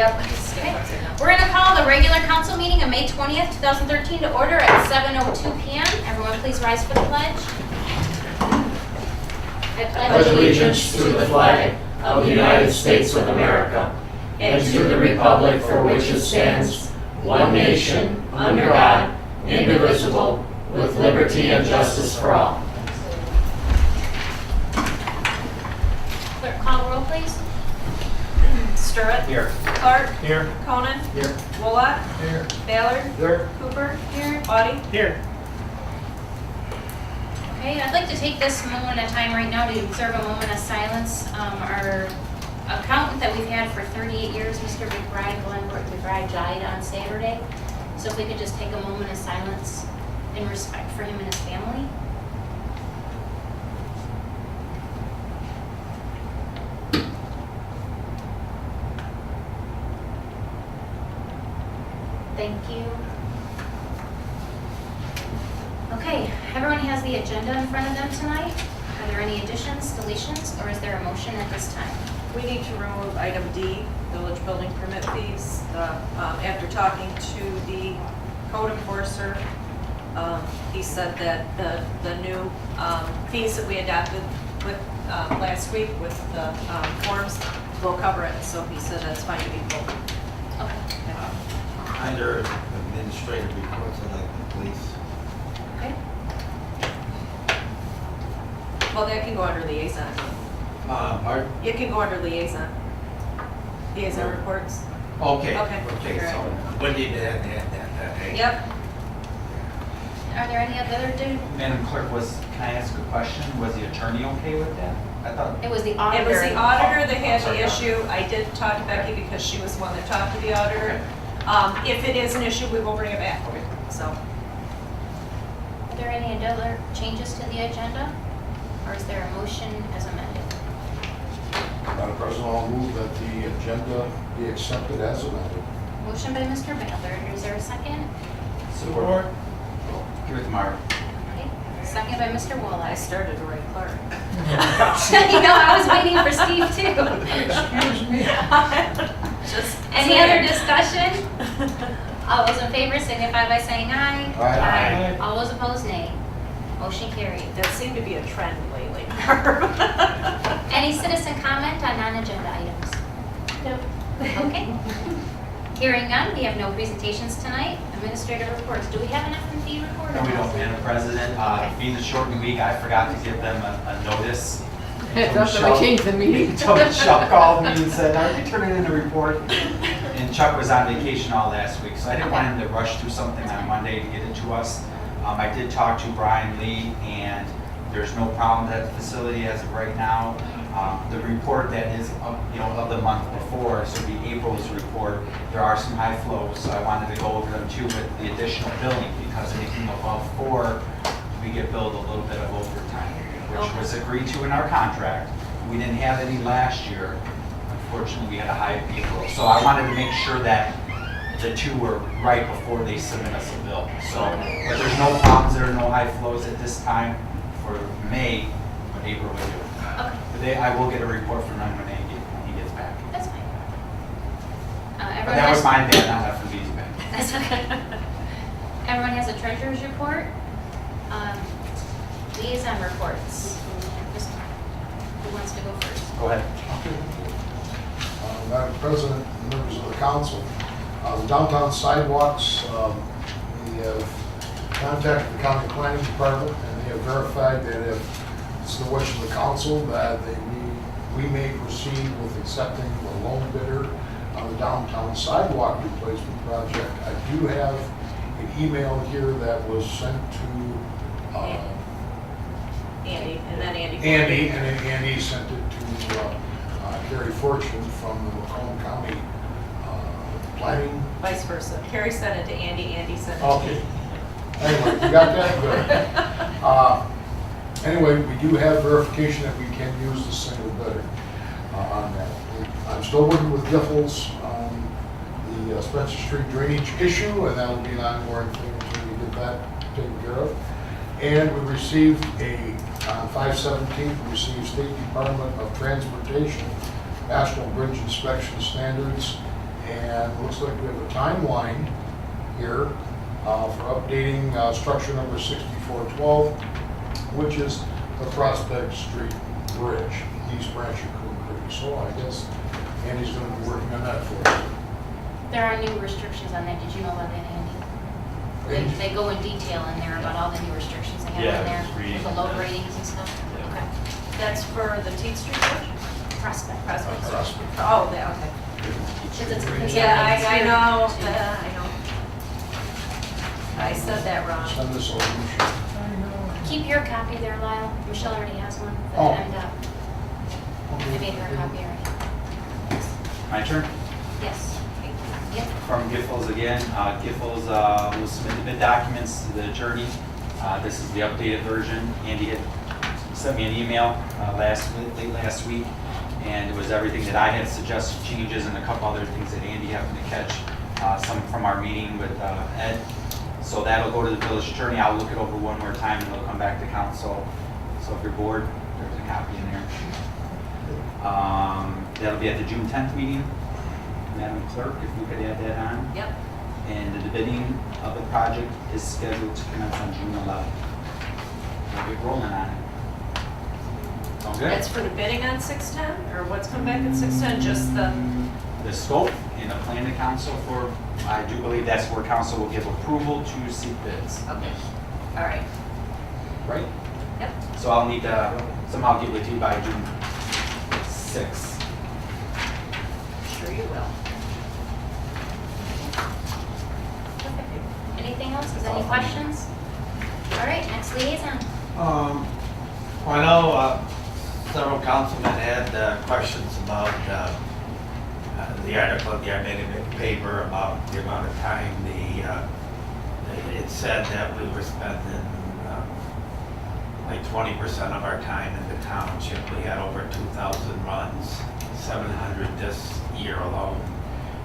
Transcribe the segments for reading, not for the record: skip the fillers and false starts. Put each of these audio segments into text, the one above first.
Yep. Okay. We're going to call the regular council meeting of May 20th, 2013 to order at 7:02 p.m. Everyone please rise for the pledge. I pledge allegiance to the flag of the United States of America and to the republic for which it stands, one nation, under God, indivisible, with liberty and justice for all. Clerk, call the roll, please. Sturritt. Here. Clark. Here. Conan. Here. Woollott. Here. Ballard. Here. Cooper. Here. Audie. Here. Okay, I'd like to take this moment of time right now to observe a moment of silence. Our accountant that we've had for 38 years, Mr. McBride, Glenbrook McBride, died on Saturday. So if we could just take a moment of silence in respect for him and his family. Thank you. Okay, everyone has the agenda in front of them tonight. Are there any additions, deletions, or is there a motion at this time? We need to remove item D, village building permit fees. After talking to the code enforcer, he said that the new fees that we adopted with last week with the forms will cover it. So he said that's fine to be pulled. Okay. Under administrative reports, like the police. Okay. Well, that can go under liaison. Pardon? It can go under liaison. Liaison reports. Okay. Okay. So when did that hey? Yep. Are there any other, Madam Clerk, can I ask a question? Was the attorney okay with that? I thought. it was the It auditor. was the auditor that had Sorry. the issue. I did talk to Becky because she was the one that talked to the auditor. If it is an issue, we will bring it back. Okay. So, Are there any other changes to the agenda? Or is there a motion as amended? Madam President, I'll move that the agenda be accepted as amended. Motion by Mr. Ballard. Is there a second? Support. Give it to Mark. Okay. Second by Mr. I Woolley. started to write Clark. You know, I was waiting for Steve too. Excuse me. Just Any other discussion? All those in favor signify by saying aye. Aye. All those opposed, nay. Motion carried. That seemed to be a trend lately. Any citizen comment on non-agenda items? No. Okay. Hearing none, we have no presentations tonight. Administrative reports. Do we have an F&B report? No, we don't, Madam President. Being the shortened week, I forgot to give them a notice. That's why we changed the meeting. Until Chuck called me and said, are you turning in a report? And Chuck was on vacation all last week, so I didn't want him to rush through something on Monday to get it to us. I did talk to Brian Lee, and there's no problem at the facility as of right now. The report that is of the month before, so the April's report, there are some high flows, so I wanted to go over them too with the additional billing, because anything above 4, we get billed a little bit of overtime, which was agreed to in our contract. We didn't have any last year. Unfortunately, we had a high April, so I wanted to make sure that the two were right before they submit us a bill. So, but there's no problems, there are no high flows at this time for May, but April we do. Okay, I will get a report from him when he gets back. that's fine. But Everyone that was has, my bad, not F&B's bad. that's okay. Everyone has a treasurer's report. Liaison reports. Who wants to go first? Go ahead. Madam President, members of the council, the downtown sidewalks, we have contacted the county planning department, and they have verified that if it's the wish of the council that we may proceed with accepting the loan bidder on the downtown sidewalk replacement project. I do have an email here that was sent to Andy, and then Andy. Andy, and then Andy sent it to Carrie Fortune from the Macomb County Planning. Vice versa. Carrie sent it to Andy, Andy sent it to Okay. me. Anyway, you got that? Good. Anyway, we do have verification that we can use the single bidder on that. I'm still working with Giffords on the Spencer Street drainage issue, and that will be an ongoing thing until we get that taken care of. And we received on 5/17, we received State Department of Transportation National Bridge Inspection Standards, And it looks like we have a timeline here for updating structure number 6412, which is the Prospect Street Bridge, East Branch of Coon Creek. So I guess Andy's going to be working on that for us. There are new restrictions on that. Did you know about that, Andy? They go in detail in there about all the new restrictions they have Yeah, in there, just reading. with the load ratings and stuff. Yeah. Okay. That's for the Teat Street Bridge? Prospect. Prospect. Prospect. Oh, yeah, okay. Yeah, I know, I know. I said that wrong. Send this over. Keep your copy there, Lyle. Michelle already has one for Oh. the MDOT. I made her a copy already. My turn? Yes. Yep. From Giffords again. Giffords will submit the bid documents to the attorney. This is the updated version. Andy had sent me an email late last week, and it was everything that I had suggested changes and a couple other things that Andy happened to catch, some from our meeting with Ed. So that'll go to the village attorney. I'll look it over one more time, and it'll come back to council. So if you're bored, there's a copy in there. That'll be at the June 10th meeting. Madam Clerk, if you could add that on. Yep. And the bidding of the project is scheduled to commence on June 11th. We'll get rolling on it. Sound good? That's for the bidding on 610, or what's come back at 610, just the, The scope and the plan to council for, I do believe that's where council will give approval to seek bids. okay, all right, Right? yep. So I'll need to somehow get with you by June 6th. Sure you will. Anything else? Is there any questions? All right, next liaison. I know several councilmen had questions about the article in the Armada paper about the amount of time it said that we were spending like 20% of our time in the township. We had over 2,000 runs, 700 this year alone.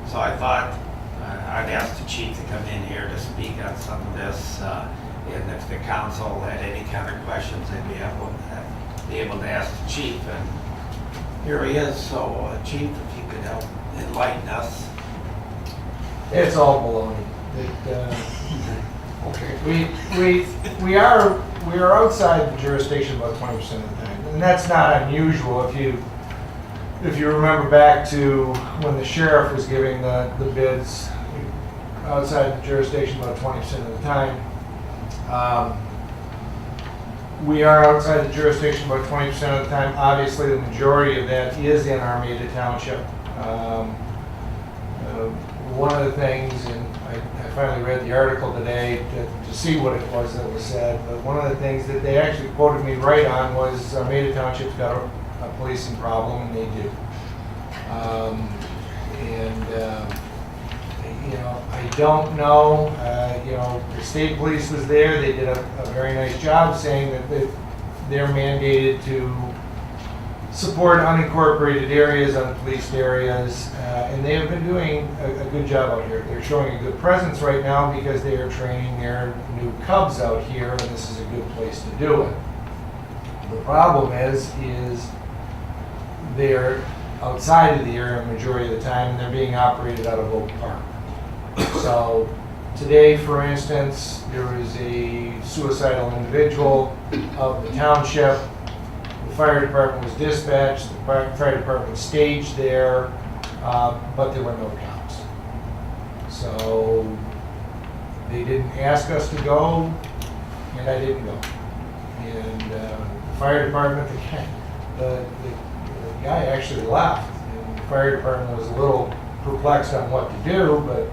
So I thought I'd ask the chief to come in here to speak on some of this. And if the council had any kind of questions, they'd be able to ask the chief. And here he is. So chief, if you could help enlighten us. It's all baloney. Okay. We are outside the jurisdiction about 20% of the time, and that's not unusual if you remember back to when the sheriff was giving the bids outside the jurisdiction about 20% of the time. We are outside the jurisdiction about 20% of the time. Obviously, the majority of that is in Armada Township. One of the things, and I finally read the article today to see what it was that was said, but one of the things that they actually quoted me right on was Armada Township's got a policing problem, and they do. I don't know, the state police was there. They did a very nice job saying that they're mandated to support unincorporated areas, unpoliced areas, and they have been doing a good job out here. They're showing a good presence right now because they are training their new cubs out here, and this is a good place to do it. The problem is they're outside of the area the majority of the time, and they're being operated out of Oak Park. So today, for instance, there was a suicidal individual of the township. The fire department was dispatched, the fire department was staged there, but there were no cops. So they didn't ask us to go, and I didn't go. And the fire department, the guy actually left. And the fire department was a little perplexed on what to do, but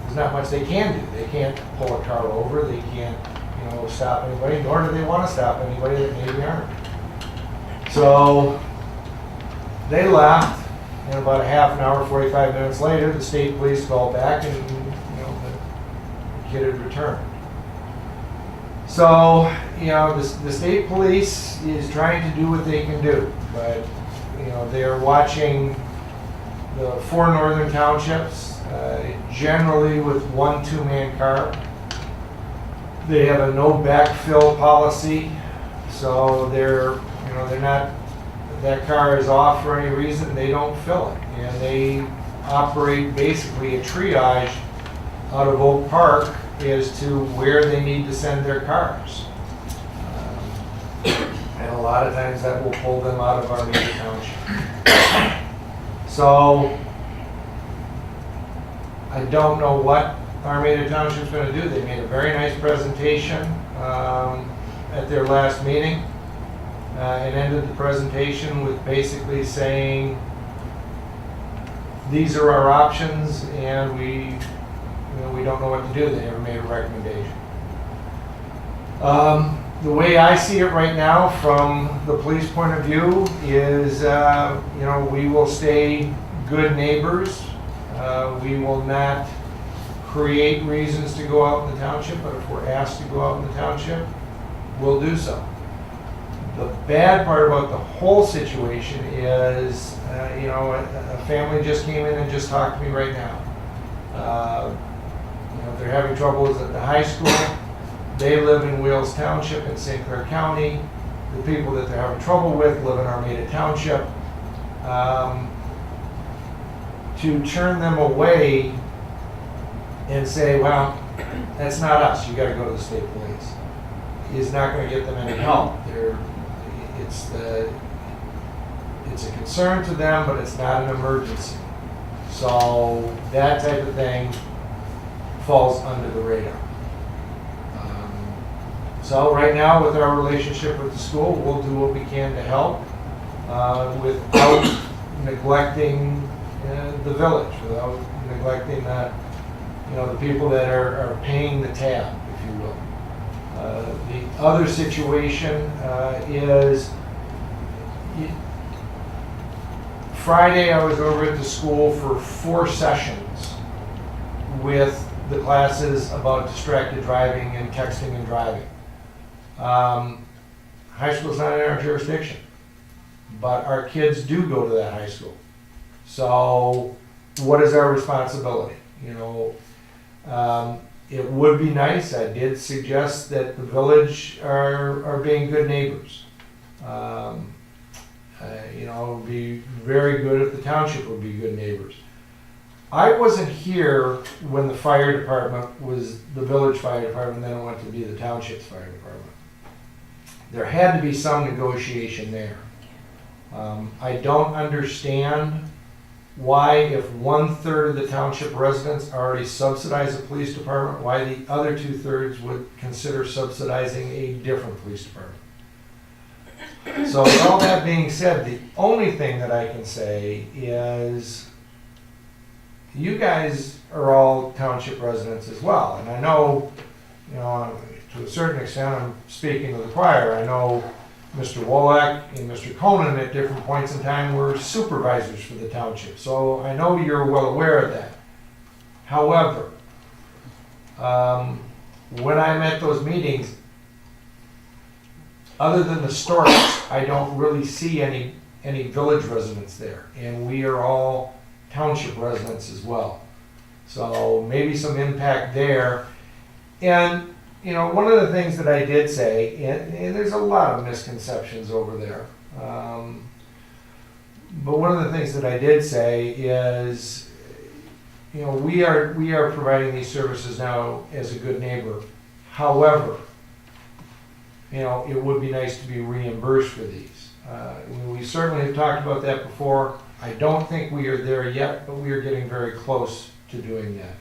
there's not much they can do. They can't pull a car over, they can't, stop anybody, nor do they want to stop anybody that may be armed. So they left, and about a half an hour, 45 minutes later, the state police called back, and the kid had returned. So the state police is trying to do what they can do, but they're watching the 4 northern townships, generally with 1 2-man car. They have a no backfill policy, so they're not, that car is off for any reason, they don't fill it. And they operate basically a triage out of Oak Park as to where they need to send their cars. And a lot of times that will pull them out of Armada Township. So I don't know what Armada Township's going to do. They made a very nice presentation at their last meeting and ended the presentation with basically saying, these are our options and we don't know what to do. They never made a recommendation. The way I see it right now from the police point of view is, we will stay good neighbors. We will not create reasons to go out in the township, but if we're asked to go out in the township, we'll do so. The bad part about the whole situation is, a family just came in and just talked to me right now. They're having troubles at the high school. They live in Wales Township in St. Clair County. The people that they're having trouble with live in Armada Township. To turn them away and say, well, that's not us, you gotta go to the state police, is not gonna get them any help. It's a concern to them, but it's not an emergency. So that type of thing falls under the radar. So right now, with our relationship with the school, we'll do what we can to help without neglecting the village, without neglecting the people that are paying the tab, if you will. The other situation is Friday I was over at the school for 4 sessions with the classes about distracted driving and texting and driving. High school's not in our jurisdiction, but our kids do go to that high school. So what is our responsibility? It would be nice, I did suggest that the village are being good neighbors. It would be very good if the township would be good neighbors. I wasn't here when the fire department was the village fire department, then it went to be the township's fire department. There had to be some negotiation there. I don't understand why, if 1/3 of the township residents already subsidize the police department, why the other 2/3 would consider subsidizing a different police department. So with all that being said, the only thing that I can say is you guys are all township residents as well. And I know, to a certain extent, I'm speaking to the choir. I know Mr. Wolak and Mr. Conan at different points in time were supervisors for the township. So I know you're well aware of that. However, when I'm at those meetings, other than the storks, I don't really see any village residents there. And we are all township residents as well. So maybe some impact there. And one of the things that I did say, and there's a lot of misconceptions over there, but one of the things that I did say is, we are providing these services now as a good neighbor. However, it would be nice to be reimbursed for these. We certainly have talked about that before. I don't think we are there yet, but we are getting very close to doing that.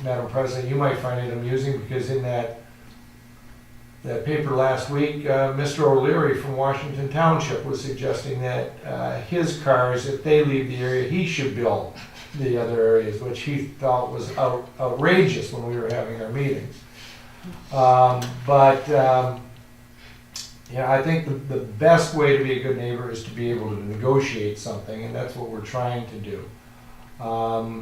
Madam President, you might find it amusing because in that paper last week, Mr. O'Leary from Washington Township was suggesting that his cars, if they leave the area, he should bill the other areas, which he thought was outrageous when we were having our meetings. I think the best way to be a good neighbor is to be able to negotiate something, and that's what we're trying to do. But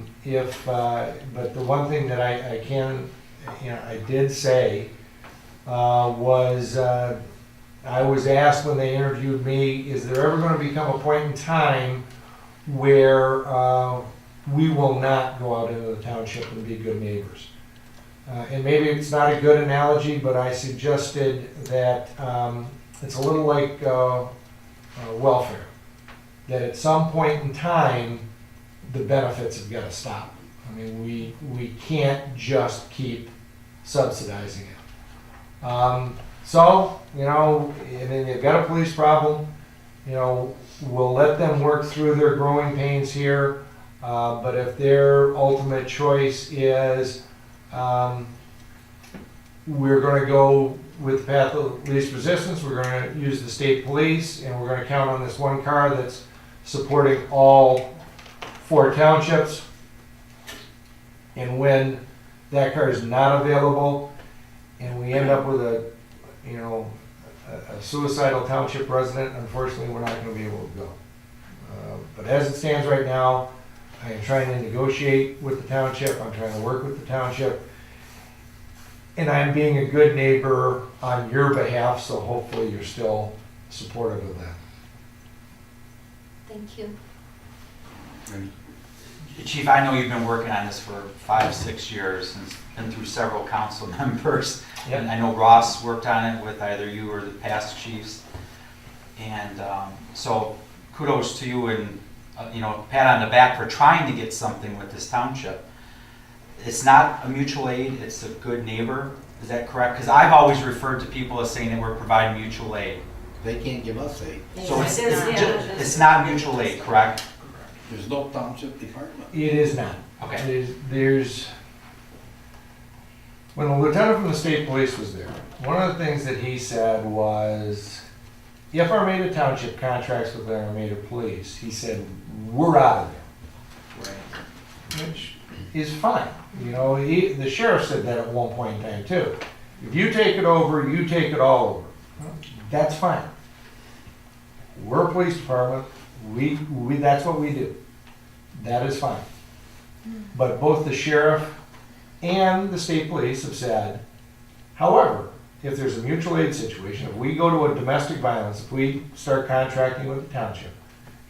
the one thing that I did say was I was asked when they interviewed me, is there ever going to become a point in time where we will not go out into the township and be good neighbors? And maybe it's not a good analogy, but I suggested that it's a little like welfare. That at some point in time, the benefits have got to stop. I mean, we can't just keep subsidizing it. So, you know, and then they've got a police problem, you know, we'll let them work through their growing pains here. But if their ultimate choice is, we're gonna go with the path of least resistance, we're gonna use the state police, and we're gonna count on this one car that's supporting all 4 townships. And when that car is not available, and we end up with a suicidal township resident, unfortunately, we're not gonna be able to go. But as it stands right now, I am trying to negotiate with the township, I'm trying to work with the township, and I'm being a good neighbor on your behalf, so hopefully you're still supportive of that. Thank you. Chief, I know you've been working on this for 5-6 years and been through several council members. Yep. And I know Ross worked on it with either you or the past chiefs. And so kudos to you and, pat on the back for trying to get something with this township. It's not a mutual aid, it's a good neighbor. Is that correct? Because I've always referred to people as saying that we're providing mutual aid. They can't give us aid. So It is not. it's not mutual aid, correct? There's no township department. It is not. Okay. There's, when the lieutenant from the state police was there, one of the things that he said was, if Armada Township contracts with the Armada Police, he said, we're out of there. Which is fine. You know, the sheriff said that at one point in time too. If you take it over, you take it all over. Well, that's fine. We're a police department. We that's what we do. That is fine. But both the sheriff and the state police have said, however, if there's a mutual aid situation, if we go to a domestic violence, if we start contracting with the township,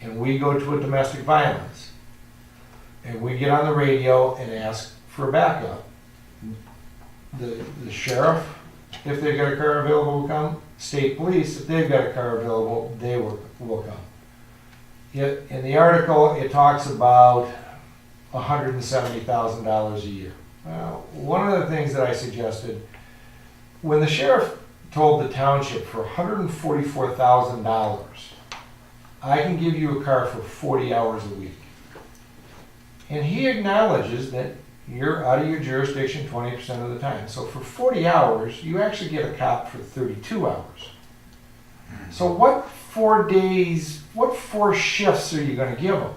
and we go to a domestic violence, and we get on the radio and ask for backup, the sheriff, if they've got a car available, will come. State police, if they've got a car available, they will come. Yet in the article, it talks about $170,000 a year. One of the things that I suggested, when the sheriff told the township for $144,000, I can give you a car for 40 hours a week. And he acknowledges that you're out of your jurisdiction 20% of the time. So for 40 hours, you actually get a cop for 32 hours. So what 4 days, what 4 shifts are you going to give them?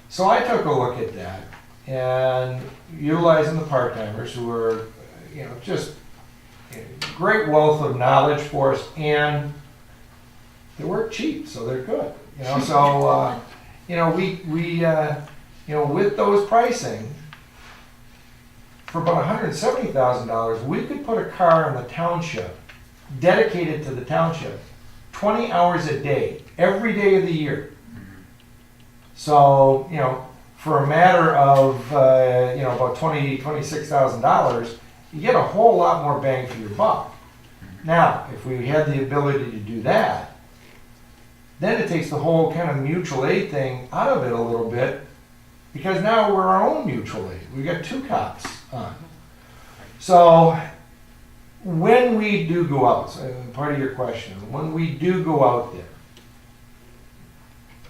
So I took a look at that and utilizing the part-timers who are, just great wealth of knowledge for us, and they work cheap, so they're good. So with those pricing, for about $170,000, we could put a car in the township, dedicated to the township, 20 hours a day, every day of the year. So, for a matter of, about $26,000, you get a whole lot more bang for your buck. Now, if we had the ability to do that, then it takes the whole kind of mutual aid thing out of it a little bit, because now we're our own mutual aid. We've got 2 cops on. So when we do go out, part of your question, when we do go out there,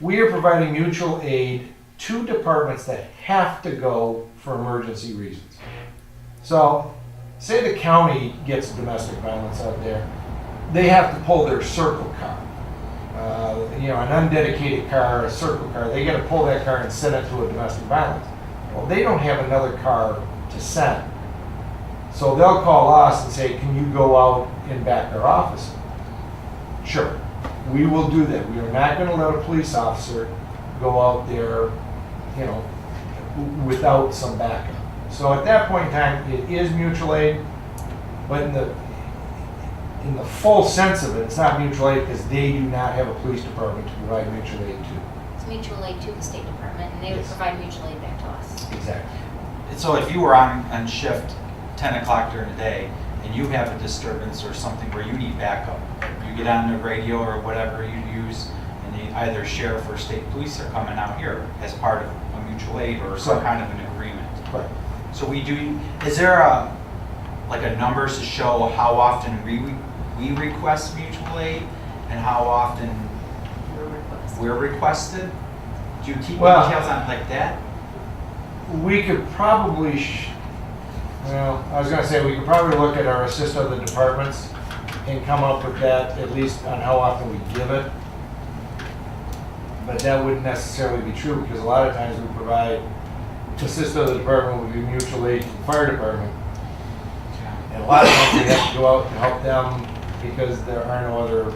we are providing mutual aid to departments that have to go for emergency reasons. So say the county gets domestic violence out there, they have to pull their circle car. An undedicated car, a circle car, they got to pull that car and send it to a domestic violence. Well, they don't have another car to send. So they'll call us and say, can you go out and back our office? Sure, we will do that. We are not going to let a police officer go out there, without some backup. So at that point in time, it is mutual aid, but in the full sense of it, it's not mutual aid because they do not have a police department to provide mutual aid to. It's mutual aid to the State Department, and they would Yes. provide mutual aid back to us. Exactly. So if you were on shift 10 o'clock during the day and you have a disturbance or something where you need backup, you get on the radio or whatever you use, and either sheriff or state police are coming out here as part of a mutual aid or some Right. kind of an agreement. Right. So is there like a numbers to show how often we request mutual aid and how often we're requested? Do you keep Well- details on like that? We could probably, well, I was gonna say, we could probably look at our assist other departments and come up with that, at least on how often we give it. But that wouldn't necessarily be true, because a lot of times we provide, assist other department would be mutual aid to the fire department. And a lot of times we have to go out and help them because there are no other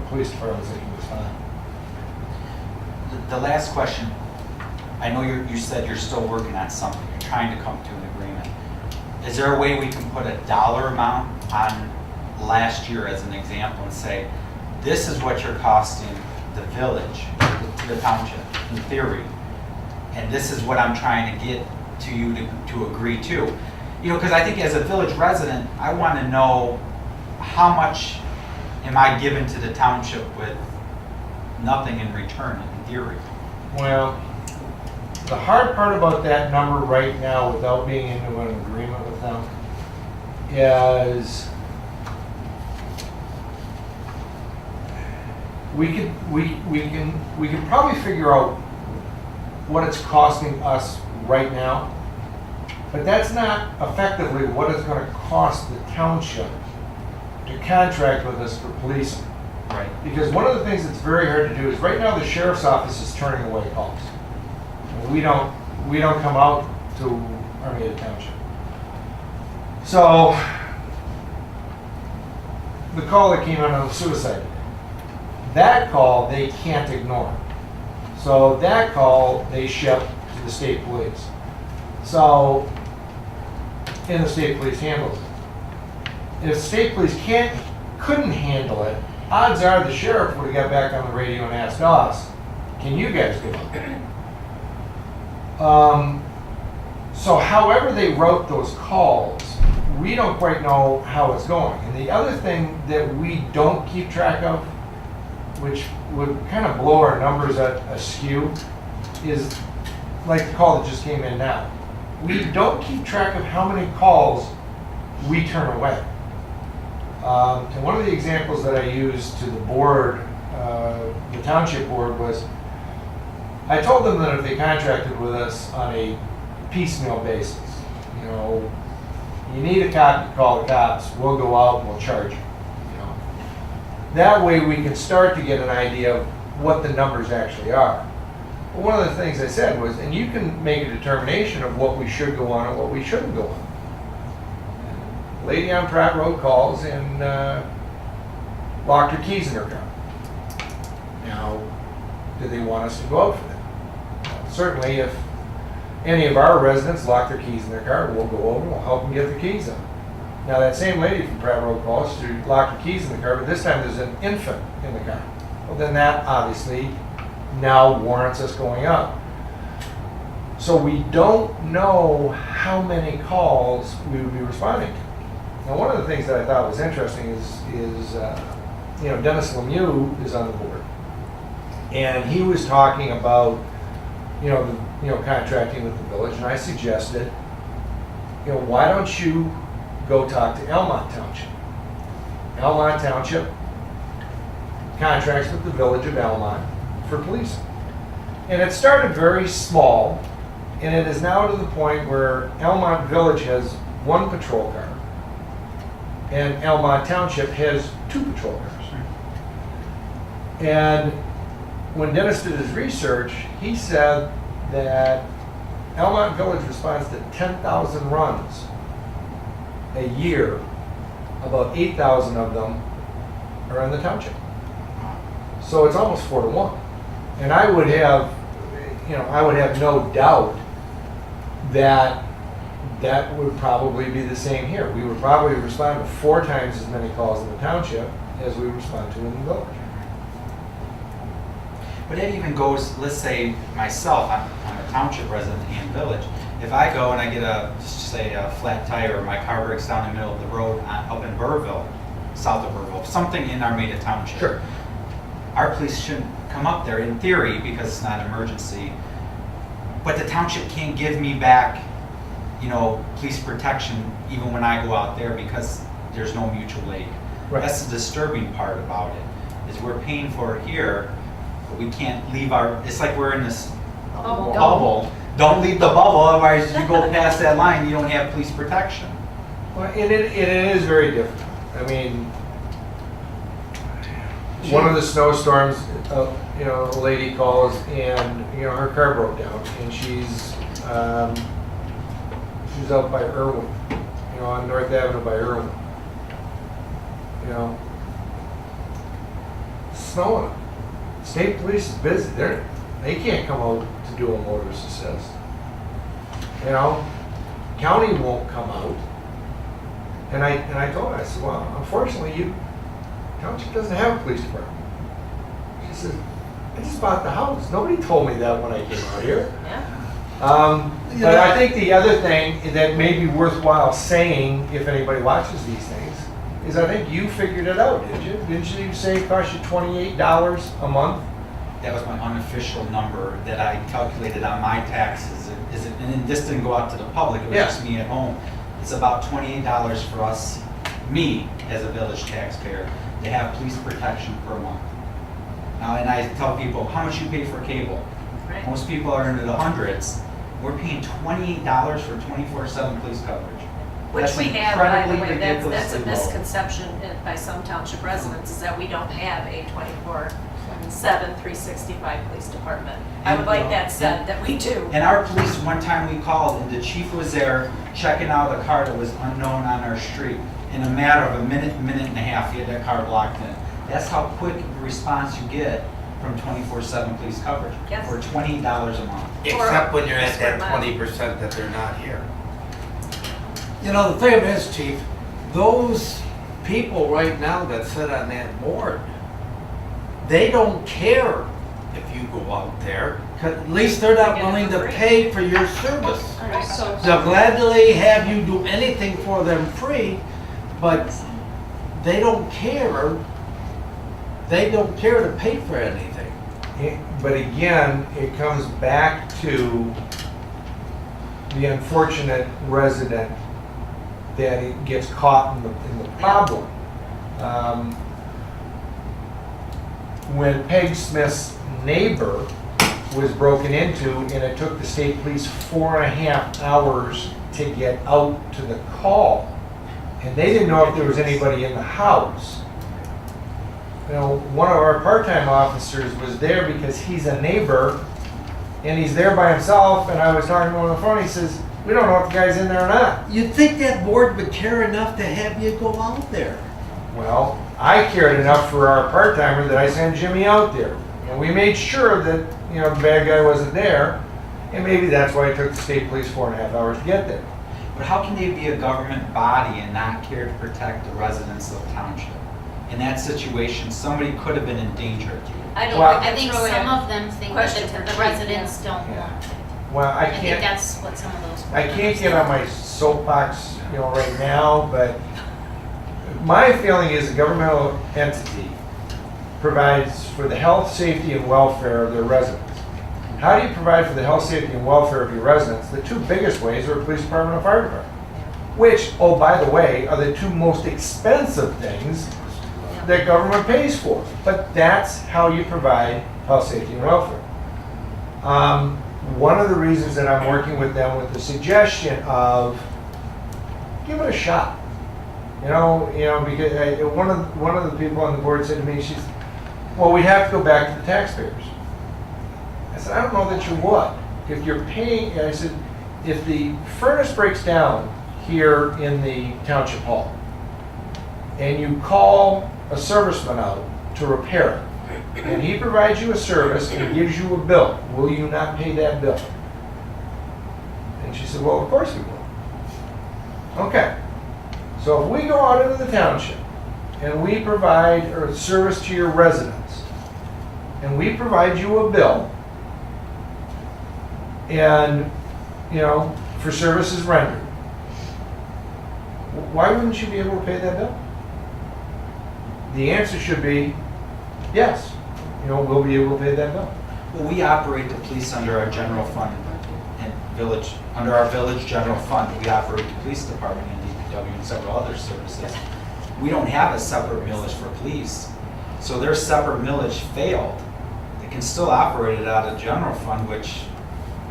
police departments that can respond. The last question, I know you said you're still working on something, you're trying to come to an agreement. Is there a way we can put a dollar amount on last year as an example and say, this is what you're costing the village, the township, in theory, and this is what I'm trying to get to you to agree to? You know, because I think as a village resident, I want to know how much am I given to the township with nothing in return, in theory. Well, the hard part about that number right now, without being into an agreement with them, is we can probably figure out what it's costing us right now, but that's not effectively what it's going to cost the township to contract with us for policing. Right. Because one of the things that's very hard to do is right now the sheriff's office is turning away calls. We don't come out to Armada Township. So the call that came in on the suicide, that call they can't ignore. So that call they ship to the state police. So, and the state police handles it. If the state police couldn't handle it, odds are the sheriff would have got back on the radio and asked us, can you guys go out there? So however they route those calls, we don't quite know how it's going. And the other thing that we don't keep track of, which would kind of blow our numbers askew, is like the call that just came in now. We don't keep track of how many calls we turn away. And one of the examples that I used to the board, the township board, was I told them that if they contracted with us on a piecemeal basis, you know, you need a cop, you call the cops, we'll go out and we'll charge you. You know, that way we can start to get an idea of what the numbers actually are. But one of the things I said was, and you can make a determination of what we should go on and what we shouldn't go on. Lady on Pratt Road calls and locked her keys in her car. Now, do they want us to go out for that? Well, certainly, if any of our residents lock their keys in their car, we'll go over and we'll help them get the keys out. Now, that same lady from Pratt Road calls to lock her keys in the car, but this time there's an infant in the car. Well, then that obviously now warrants us going out. So we don't know how many calls we would be responding to. Now, one of the things that I thought was interesting is you know, Dennis Lemieux is on the board, and he was talking about contracting with the village, and I suggested, why don't you go talk to Elmont Township? Elmont Township contracts with the village of Elmont for policing, and it started very small, and it is now to the point where Elmont Village has one patrol car, and Elmont Township has 2 patrol cars. And when Dennis did his research, he said that Elmont Village responds to 10,000 runs a year. About 8,000 of them are in the township. So it's almost 4 to 1. And I would have no doubt that that would probably be the same here. We would probably respond to 4 times as many calls in the township as we respond to in the village. But it even goes, let's say myself, I'm a township resident in village. If I go and I get a flat tire, or my car breaks down in the middle of the road up in Burrville, south of Burrville, something in Armada Township. Sure. our police shouldn't come up there in theory because it's not an emergency. But the township can't give me back, police protection even when I go out there because there's no mutual aid. Right. That's the disturbing part about it, is we're paying for it here, but we can't leave it's like we're in this bubble. Don't leave the bubble, otherwise you go past that line, you don't have police protection. Well, it is very difficult. I mean, one of the snowstorms, a lady calls and, her car broke down and she's out by Irwin, on North Avenue by Irwin. Snowing. State police is busy. They can't come out to do a motorist assist. County won't come out. And I told her, I said, well, unfortunately, township doesn't have a police department. She said, I just bought the house. Nobody told me that when I came out here. Yeah. But I think the other thing that may be worthwhile saying, if anybody watches these things, is I think you figured it out, did you? Didn't you say it cost you $28 a month? That was my unofficial number that I calculated on my taxes. And this didn't go out to the public, it was Yeah. just me at home. It's about $28 for us, me, as a village taxpayer, to have police protection per month. Now, and I tell people, how much you pay for cable? Right. Most people are into the hundreds. We're paying $28 for 24/7 police coverage. Which That's we have, by the incredibly way, that's a ridiculously low. misconception by some township residents, is that we don't have a 24/7, 365 police department. I would like that said, that we do. And our police, one time we called and the chief was there checking out a car that was unknown on our street. In a matter of a minute and a half, he had that car blocked in. That's how quick of a response you get from 24/7 police coverage. Yes. For $28 a month. Except when you're at that Square mile. 20% that they're not here. The thing is, Chief, those people right now that sit on that board, they don't care if you go out there, 'cause at least they're not willing to pay for your service. They'll gladly have you do anything for them free, but they don't care. They don't care to pay for anything. But again, it comes back to the unfortunate resident that it gets caught in the problem. When Peg Smith's neighbor was broken into and it took the state police 4.5 hours to get out to the call, and they didn't know if there was anybody in the house. One of our part-time officers was there because he's a neighbor and he's there by himself, and I was talking to him on the phone, he says, we don't know if the guy's in there or not. You'd think that board would care enough to have you go out there. Well, I cared enough for our part-timer that I sent Jimmy out there. And we made sure that, the bad guy wasn't there, and maybe that's why it took the state police 4.5 hours to get there. But how can they be a government body and not care to protect the residents of the township? In that situation, somebody could have been in danger. I don't Well, think I think that's really some a of them think question that for the Chief, residents don't Yeah. want it. Well, I think can't, that's what some of those. I can't get on my soapbox, right now, but my feeling is a governmental entity provides for the health, safety, and welfare of their residents. How do you provide for the health, safety, and welfare of your residents? The two biggest ways are police department and fire department, which, oh, by the way, are the two most expensive things that government pays for. But that's how you provide health, safety, and welfare. One of the reasons that I'm working with them with the suggestion of give it a shot. Because one of the people on the board said to me, well, we have to go back to the taxpayers. I said, I don't know that you would. If you're paying, I said, if the furnace breaks down here in the township hall, and you call a serviceman out to repair it, and he provides you a service and gives you a bill, will you not pay that bill? And she said, well, of course we will. Okay. So if we go out into the township and we provide a service to your residents, and we provide you a bill, and, for services rendered, why wouldn't you be able to pay that bill? The answer should be yes. we'll be able to pay that bill. Well, we operate the police under our general fund and village, under our village general fund. We operate the police department and DPW and several other services. We don't have a separate millage for police. So their separate millage failed. They can still operate it out of general fund, which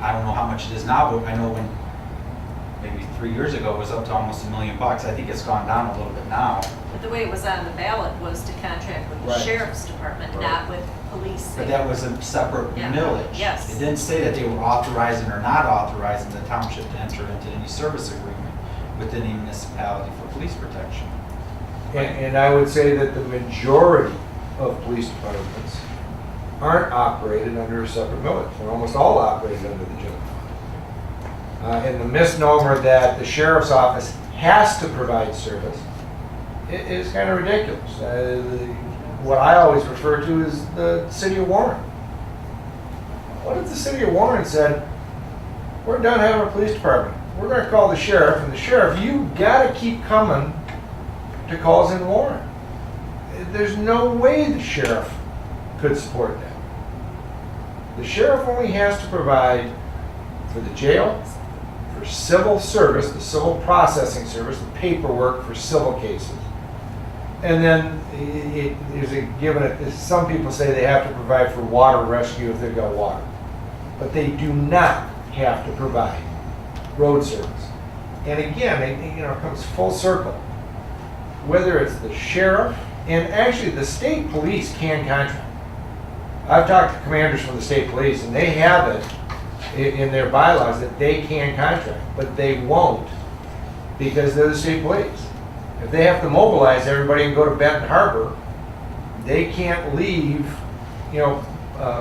I don't know how much it is now, but I know when maybe 3 years ago it was up to almost $1 million. I think it's gone down a little bit now. But the way it was on the ballot was to contract with the Right. sheriff's department, not with police. But that was a separate Yeah. millage. Yes. It didn't say that they were authorizing or not authorizing the township to enter into any service agreement with any municipality for police protection. And I would say that the majority of police departments aren't operated under a separate millage. They're almost all operated under the general fund. And the misnomer that the sheriff's office has to provide service is kind of ridiculous. What I always refer to is the city of Warren. What if the city of Warren said, we're done having a police department. We're going to call the sheriff, and the sheriff, you got to keep coming to calls in Warren. There's no way the sheriff could support that. The sheriff only has to provide for the jail, for civil service, the civil processing service, the paperwork for civil cases. And then it is a given, some people say they have to provide for water rescue if they've got water. But they do not have to provide road service. And again, it comes full circle. Whether it's the sheriff, and actually the state police can contract. I've talked to commanders from the state police, and they have it in their bylaws that they can contract, but they won't because they're the state police. If they have to mobilize everybody and go to Benton Harbor, they can't leave,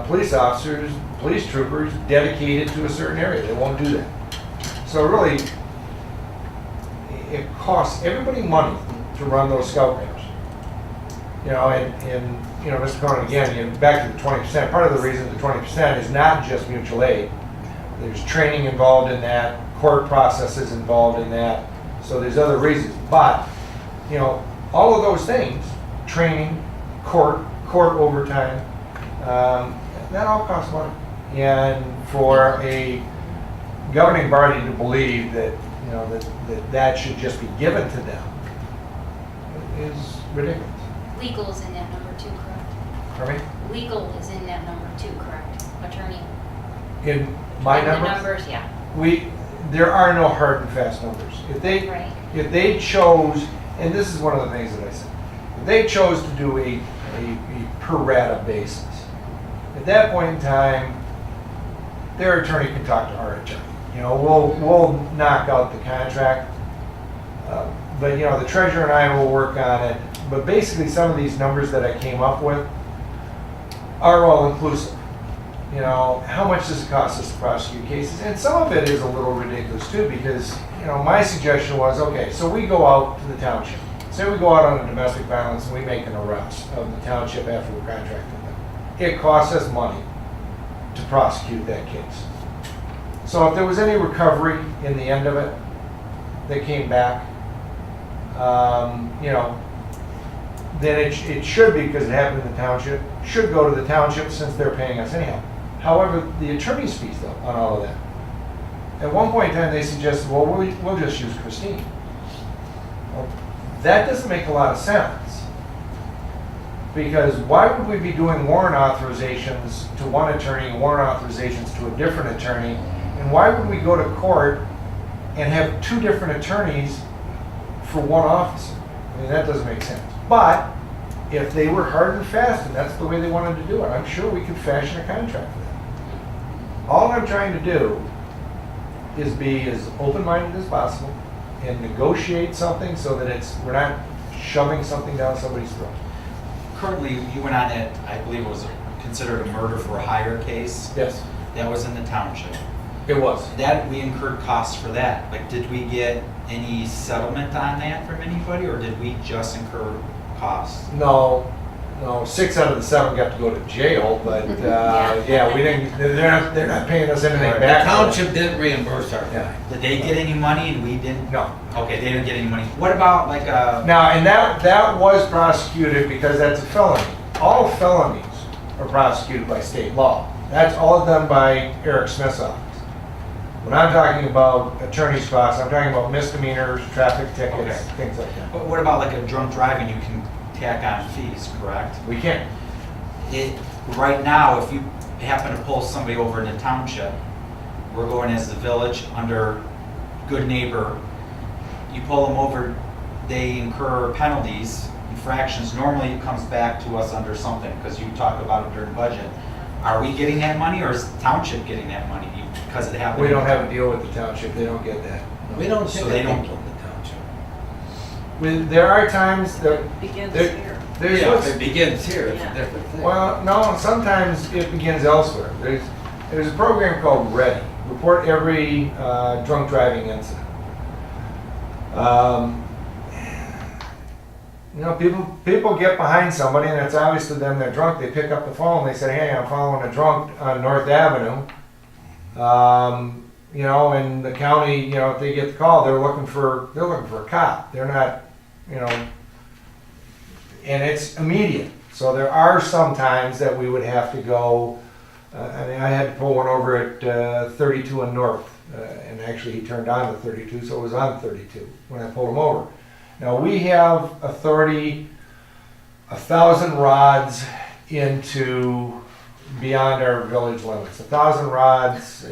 police officers, police troopers dedicated to a certain area. They won't do that. So really, it costs everybody money to run those scout cars. Mr. Cohen, again, back to the 20%, part of the reason the 20% is not just mutual aid. There's training involved in that, court processes involved in that, so there's other reasons. But, all of those things, training, court overtime, that all costs money. And for a governing body to believe that, that should just be given to them is ridiculous. Legal is in that number too, correct? Pardon me? Legal is in that number too, correct? Attorney? In my In the numbers, numbers, yeah. there are no hard and fast numbers. Right. If they chose, and this is one of the things that I said, if they chose to do a per rata basis, at that point in time, their attorney can talk to our attorney. We'll knock out the contract, but the treasurer and I will work on it. But basically, some of these numbers that I came up with are all inclusive. How much does it cost us to prosecute cases? And some of it is a little ridiculous too, because, my suggestion was, okay, so we go out to the township. Say we go out on a domestic violence and we make an arrest of the township after we're contracted them. It costs us money to prosecute that case. So if there was any recovery in the end of it that came back, then it should be, because it happened in the township, should go to the township since they're paying us anyhow. However, the attorney's fees though, on all of that. At one point in time, they suggested, well, we'll just use Christine. Well, that doesn't make a lot of sense. Because why would we be doing warrant authorizations to one attorney and warrant authorizations to a different attorney? And why would we go to court and have two different attorneys for one officer? I mean, that doesn't make sense. But if they were hard and fast and that's the way they wanted to do it, I'm sure we could fashion a contract for that. All I'm trying to do is be as open-minded as possible and negotiate something so that we're not shoving something down somebody's throat. Currently, you went on that, I believe it was considered a murder for hire case. Yes, That was in the township. it was. That, we incurred costs for that. Like, did we get any settlement on that from anybody, or did we just incur costs? No, 6 out of the 7 got to go to jail, but yeah, we didn't. They're not paying us anything The back. township didn't reimburse our Yeah. Did they get any money and we didn't? No. Okay, they didn't get any money. What about like Now, and that was prosecuted because that's a felony. All felonies are prosecuted by state law. That's all done by Eric Smith's office. When I'm talking about attorney's costs, I'm talking about misdemeanors, traffic tickets, Okay. things like that. But what about like a drunk driving, you can tack on fees, correct? We can't. Right now, if you happen to pull somebody over in the township, we're going as the village under good neighbor. You pull them over, they incur penalties, infractions. Normally it comes back to us under something, because you talk about it during budget. Are we getting that money, or is the township getting that money because it happened? We don't have a deal with the township, they don't get that. We don't So take they a don't- people in the township. There are times that, Begins There- here. there's, Yeah, if it begins here, it's Yeah. a different thing. well, no, sometimes it begins elsewhere. There's a program called READY, report every drunk driving incident. You know, people get behind somebody and it's obvious to them they're drunk. They pick up the phone, they say, hey, I'm following a drunk on North Avenue. You know, and the county, you know, if they get the call, they're looking for a cop. They're not, you know, and it's immediate. So there are some times that we would have to go, I mean, I had to pull one over at 32 and North, and actually he turned on the 32, so it was on 32 when I pulled him over. Now we have authority 1,000 rods into beyond our village limits. 1,000 rods,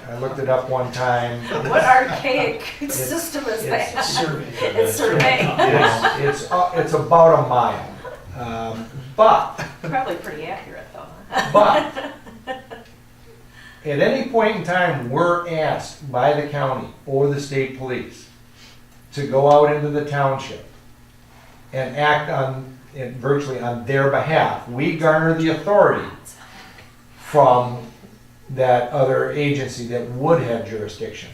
I looked it up one time. What archaic It's- system is it's that? survey. It's survey. It's about a mile. But Probably pretty accurate though. But at any point in time, we're asked by the county or the state police to go out into the township and act virtually on their behalf. We garner the authority from that other agency that would have jurisdiction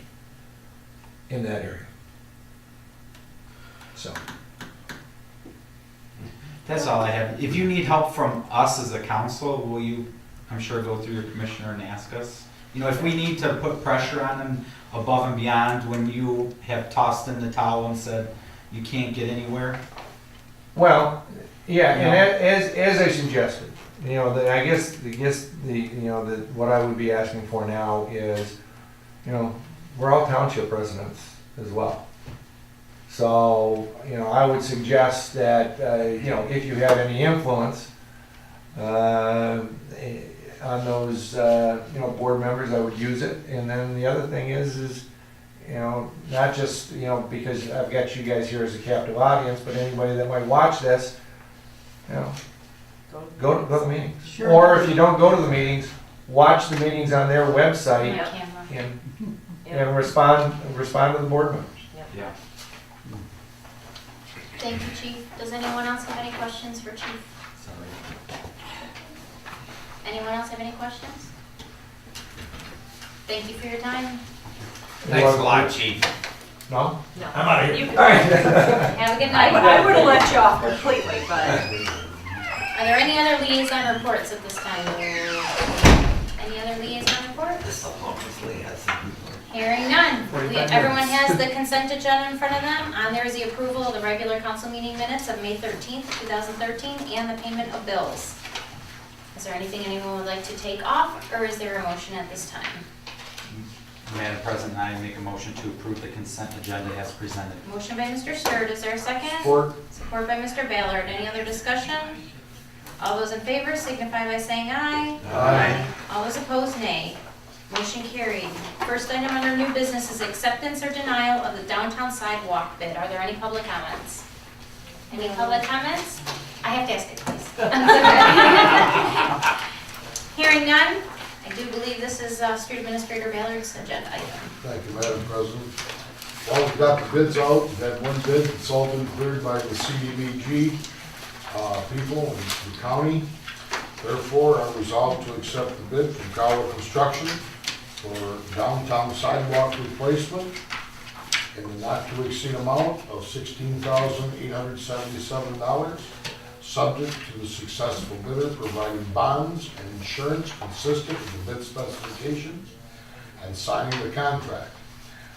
in that area. So, That's all I have. If you need help from us as a council, will you, I'm sure, go through your commissioner and ask us? You know, if we need to put pressure on them above and beyond when you have tossed in the towel and said you can't get anywhere? well, yeah, and as I suggested, you know, I guess what I would be asking for now is, you know, we're all township residents as well. So, you know, I would suggest that, you know, if you have any influence on those, you know, board members, I would use it. And then the other thing is, you know, not just, you know, because I've got you guys here as a captive audience, but anybody that might watch this, you know, go to the meetings. Sure. Or if you don't go to the meetings, watch the meetings on their website On camera. and respond to the board members. Yeah. Thank you, Chief. Does anyone else have any questions for Chief? Anyone else have any questions? Thank you for your time. Thanks a lot, chief. No? No. I'm out of here. You All can- right. Have a good I night. would have let you off completely, but Are there any other liaison reports at this time? Any other liaison reports? Hearing none. Everyone has the consent agenda in front of them. On there is the approval of the regular council meeting minutes of May 13th, 2013, and the payment of bills. Is there anything anyone would like to take off, or is there a motion at this time? Madam President, I make a motion to approve the consent agenda as presented. Motion by Mr. Sturt, is there a second? Support. Support by Mr. Ballard. Any other discussion? All those in favor signify by saying aye. Aye. All those opposed, nay. Motion carried. First item under new business is acceptance or denial of the downtown sidewalk bid. Are there any public comments? Any public comments? I have to ask it, please. Hearing none, I do believe this is Street Administrator Ballard's agenda item. Thank you, Madam President. Well, we've got the bids out, we've had one bid, it's all been cleared by the CDBG people in the county. Therefore, I resolve to accept the bid from Cowell Construction for downtown sidewalk replacement in the not-to-exceed amount of $16,877, subject to the successful bidder providing bonds and insurance consistent with the bid specifications and signing the contract.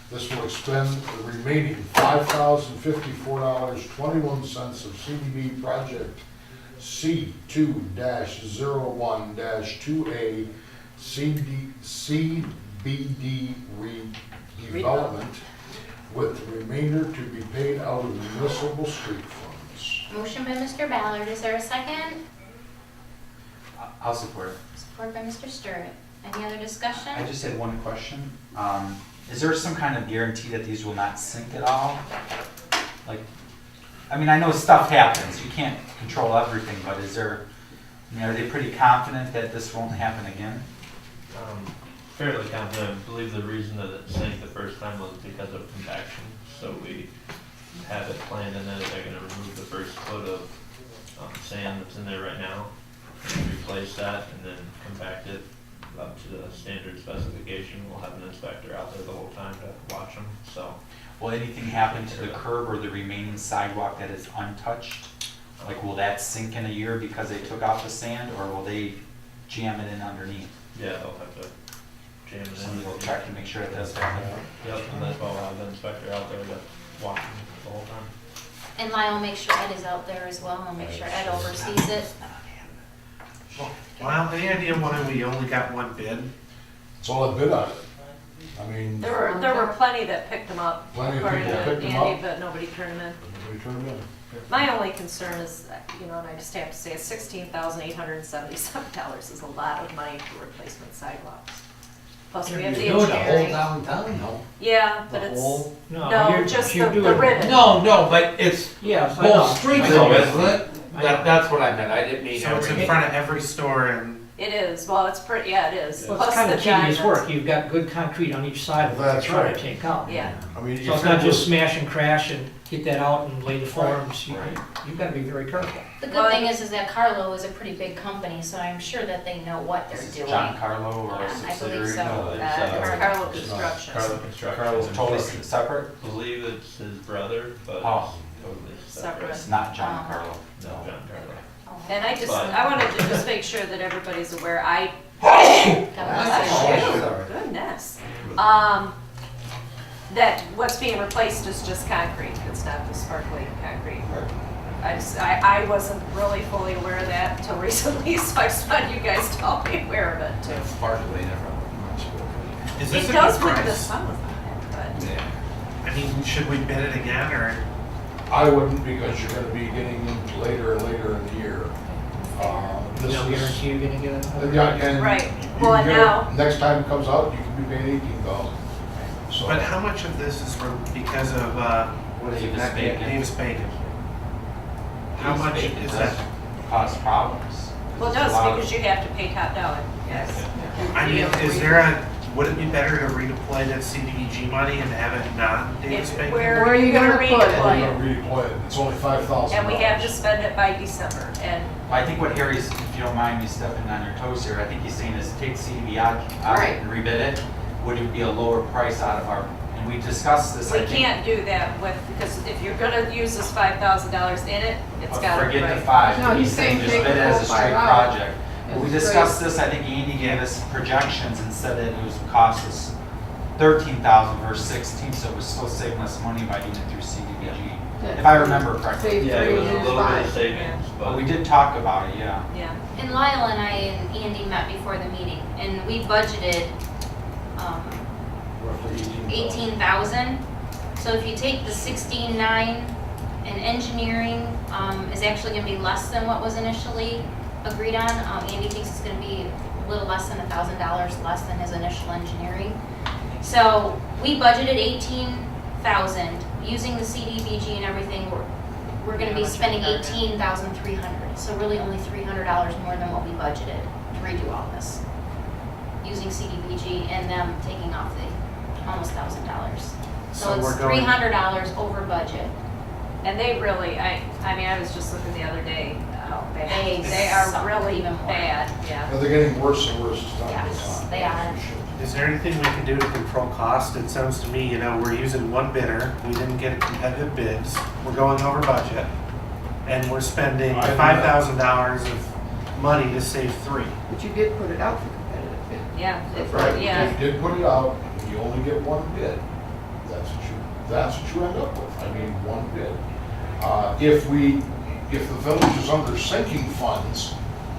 This will expend the remaining $5,054.21 of CDB project C2-01-2A CBD redevelopment, with the remainder to be paid out of municipal street funds. Motion by Mr. Ballard, is there a second? I'll support it. Support by Mr. Stewart. Any other discussion? I just had one question. Is there some kind of guarantee that these will not sink at all? Like, I mean, I know stuff happens, you can't control everything, but is there, I mean, are they pretty confident that this won't happen again? Fairly confident. I believe the reason that it sank the first time was because of compaction. So we have it planned in that they're gonna remove the first foot of sand that's in there right now, and replace that, and then compact it up to the standard specification. We'll have an inspector out there the whole time to watch them, so. Will anything happen to the curb or the remaining sidewalk that is untouched? Like, will that sink in a year because they took out the sand, or will they jam it in underneath? Yeah, they'll have to jam it in. Somebody will check to make sure it does happen. Yep, and that's why we'll have the inspector out there to watch them the whole time. And Lyle will make sure Ed is out there as well, and make sure Ed oversees it. Well, any idea why we only got one bid? That's all I bid on it. I mean, There were plenty that picked them up, Plenty of according people to picked them Andy, up. but nobody turned them in. we turn them in. My only concern is, and I just have to say, $16,877 is a lot of money for replacement sidewalks. Plus, we have the You're doing the whole engineering. downtown, no? Yeah, but The it's, whole- no, just the ribbon. No, but it's Yes, I know. both streets, I know. though, isn't it? That's what I meant, I didn't mean So it's in every. front of every store and It is, well, it's pretty, yeah, it is. Well, Plus it's kind the of tedious giant. work, you've got good concrete on each side of it to That's try right. to take out. Yeah, I mean, So it's not just smash and crash and get that out and lay the forms, Right. you've got to be very careful. The Well, good thing is that Carlo is a pretty big company, so I'm sure that they know what they're Is doing. it John Carlo or Yeah, a I believe subsidiary? so. No, it's Carlo. Carlo Construction. Carlo Construction. Carlo's totally separate? I believe it's his brother, but Oh. totally Separate. It's not John Oh. Carlo. No, John Carlo. And I But- wanted to just make sure that everybody's aware, God Oh, bless you. sorry. goodness. That what's being replaced is just concrete, it's not the sparkly concrete. I wasn't really fully aware of that until recently, so I just wanted you guys to all be aware of it too. Sparkly different. is It this a does good with the price? sun on it, I mean, should we bid it again or? I wouldn't, because you're gonna be getting into later and later in the year. This No is- guarantee you're going to get it. Yeah, and Right. you Well, can get it- now- Next time it comes out, you can be paying 18,000. So, But how much of this is because of, what is it? Davis not Bacon. Davis Bacon. How much is that? Cause problems. Well, it There's a does, lot of- because you have to pay top dollar, yes. I mean, is there would it be better to redeploy that CDBG money and have it not Davis Bacon? Where Where are you gonna put it? we're redeploy gonna it? redeploy it, it's only $5,000. And we have to spend it by December, and I think what Harry's, if you don't mind me stepping on your toes here, I think he's saying is take CDB out Right. and rebid it. Would it be a lower price out of our, and we discussed this, I we think. can't do that with, because if you're gonna use this $5,000 in it, it's gotta be Forget the right. 5. No, he's saying just take bid the it as a whole straight 5 out. project. But As we a discussed this, I think Andy gave us projections and said that it was cost us 13,000 versus 16, so it was still saving us money by doing it through CDBG. If I remember correctly. Save Yeah, it was a 3 little bit years, of savings, But but we did talk about it, yeah. Yeah, And Lyle and I and Andy met before the meeting, and we budgeted, Roughly 18,000. So if you take the 16,9, and engineering, is actually gonna be less than what was initially agreed on. Andy thinks it's gonna be a little less than $1,000 less than his initial engineering. So we budgeted 18,000, using the CDBG and everything, we're gonna be spending 18,300. So really only $300 more than what we budgeted to redo all this. Using CDBG and them taking off the almost $1,000. So So we're it's going- $300 over budget. and they really, I mean, I was just looking the other day, how bad, They they are suck really even more. bad, yeah. Well, they're getting worse and worse as time Yes, goes on. they are. Is there anything we can do to control cost? It sounds to me, we're using one bidder, we didn't get competitive bids, we're going over budget, and we're spending I know. $5,000 of money to save 3. But you did put it out for competitive bid. Yeah, That's right, yeah. you did put it out, and you only get one bid. That's what you end up with, I mean, one bid. If we if the village is under sinking funds,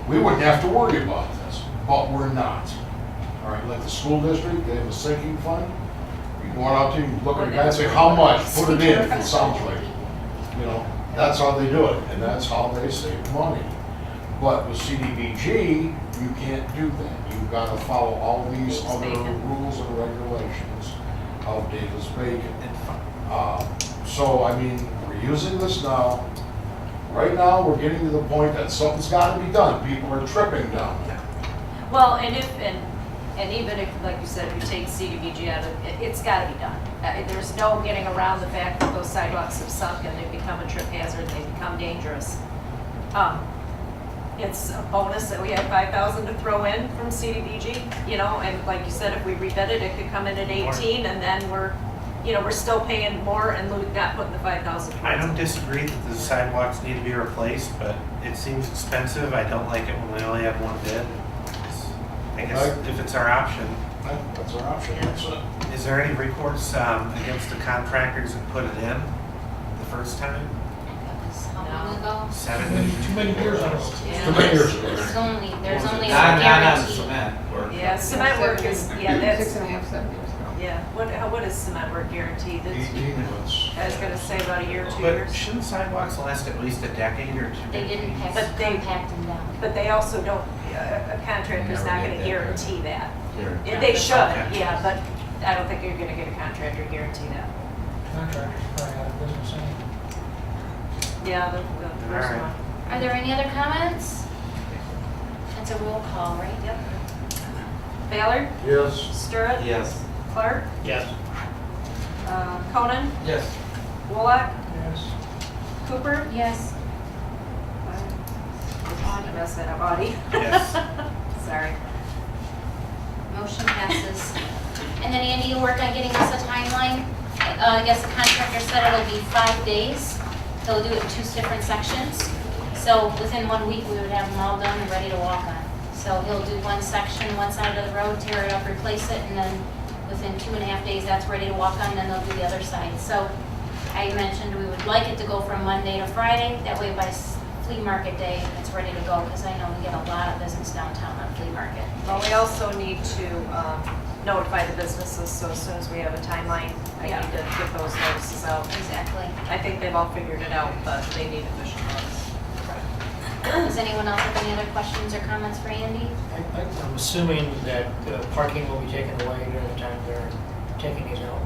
we wouldn't have to worry about this, but we're not. All right, like the school district, they have a sinking fund. You go out there, you look at the guy and say, how much? Put it in, if it sounds like it. You know, that's how they do it, and that's how they save money. But with CDBG, you can't do that. You've got to follow all these other rules and regulations of Davis-Bacon. So, I mean, we're using this now. Right now, we're getting to the point that something's got to be done. People are tripping down there. Well, and even if, like you said, if you take CDBG out of it, it's got to be done. There's no getting around the fact that those sidewalks have sunk and they've become a trip hazard, and they've become dangerous. It's a bonus that we have 5,000 to throw in from CDBG, you know, and like you said, if we rebid it, it could come in at 18, and then we're still paying more and not putting the 5,000 towards I don't it. disagree that the sidewalks need to be replaced, but it seems expensive. I don't like it when we only have one bid. I guess if it's our option. That's our option. That's it. Is there any recourse against the contractors that put it in the first time? That was how long ago? 7? Too many years on it. Yeah. Too many years ago. There's only a Not on guarantee. cement. or- Yeah, cement work is, Six and a half, 7 years ago. yeah, what is cement work guaranteed? 18 months. I was gonna say about a year, 2 But years. shouldn't sidewalks last at least a decade or 2 They decades? didn't pack, But they- compact them down. But they also don't, a contractor's Never not get gonna that guarantee that. Here. Yeah, they should, Okay. yeah, but I don't think you're gonna get a contractor to guarantee that. Contractors probably out of business anyway. Yeah, the first Alright. one. Are there any other comments? That's a roll call, right? Yep. Ballard, Yes. Sturut, Yes. Clark, Yes. Conan, Yes. Wolock, Yes. Cooper. Yes. I messed that up, Audie. Yes. Sorry. Motion passes. And then Andy, you work on getting us a timeline? I guess the contractor said it'll be 5 days. They'll do it in 2 different sections. So within 1 week, we would have them all done and ready to walk on. So he'll do one section, one side of the road, tear it up, replace it, and then within 2.5 days, that's ready to walk on, then they'll do the other side. So I mentioned we would like it to go from Monday to Friday. That way by flea market day, it's ready to go, because I know we get a lot of business downtown on flea market. Well, we also need to notify the businesses, so as soon as we have a timeline, I Yeah. need to get those notices out. Exactly. I think they've all figured it out, but they need official notice. Does anyone else have any other questions or comments for Andy? I'm assuming that parking will be taken away during the time they're taking these out,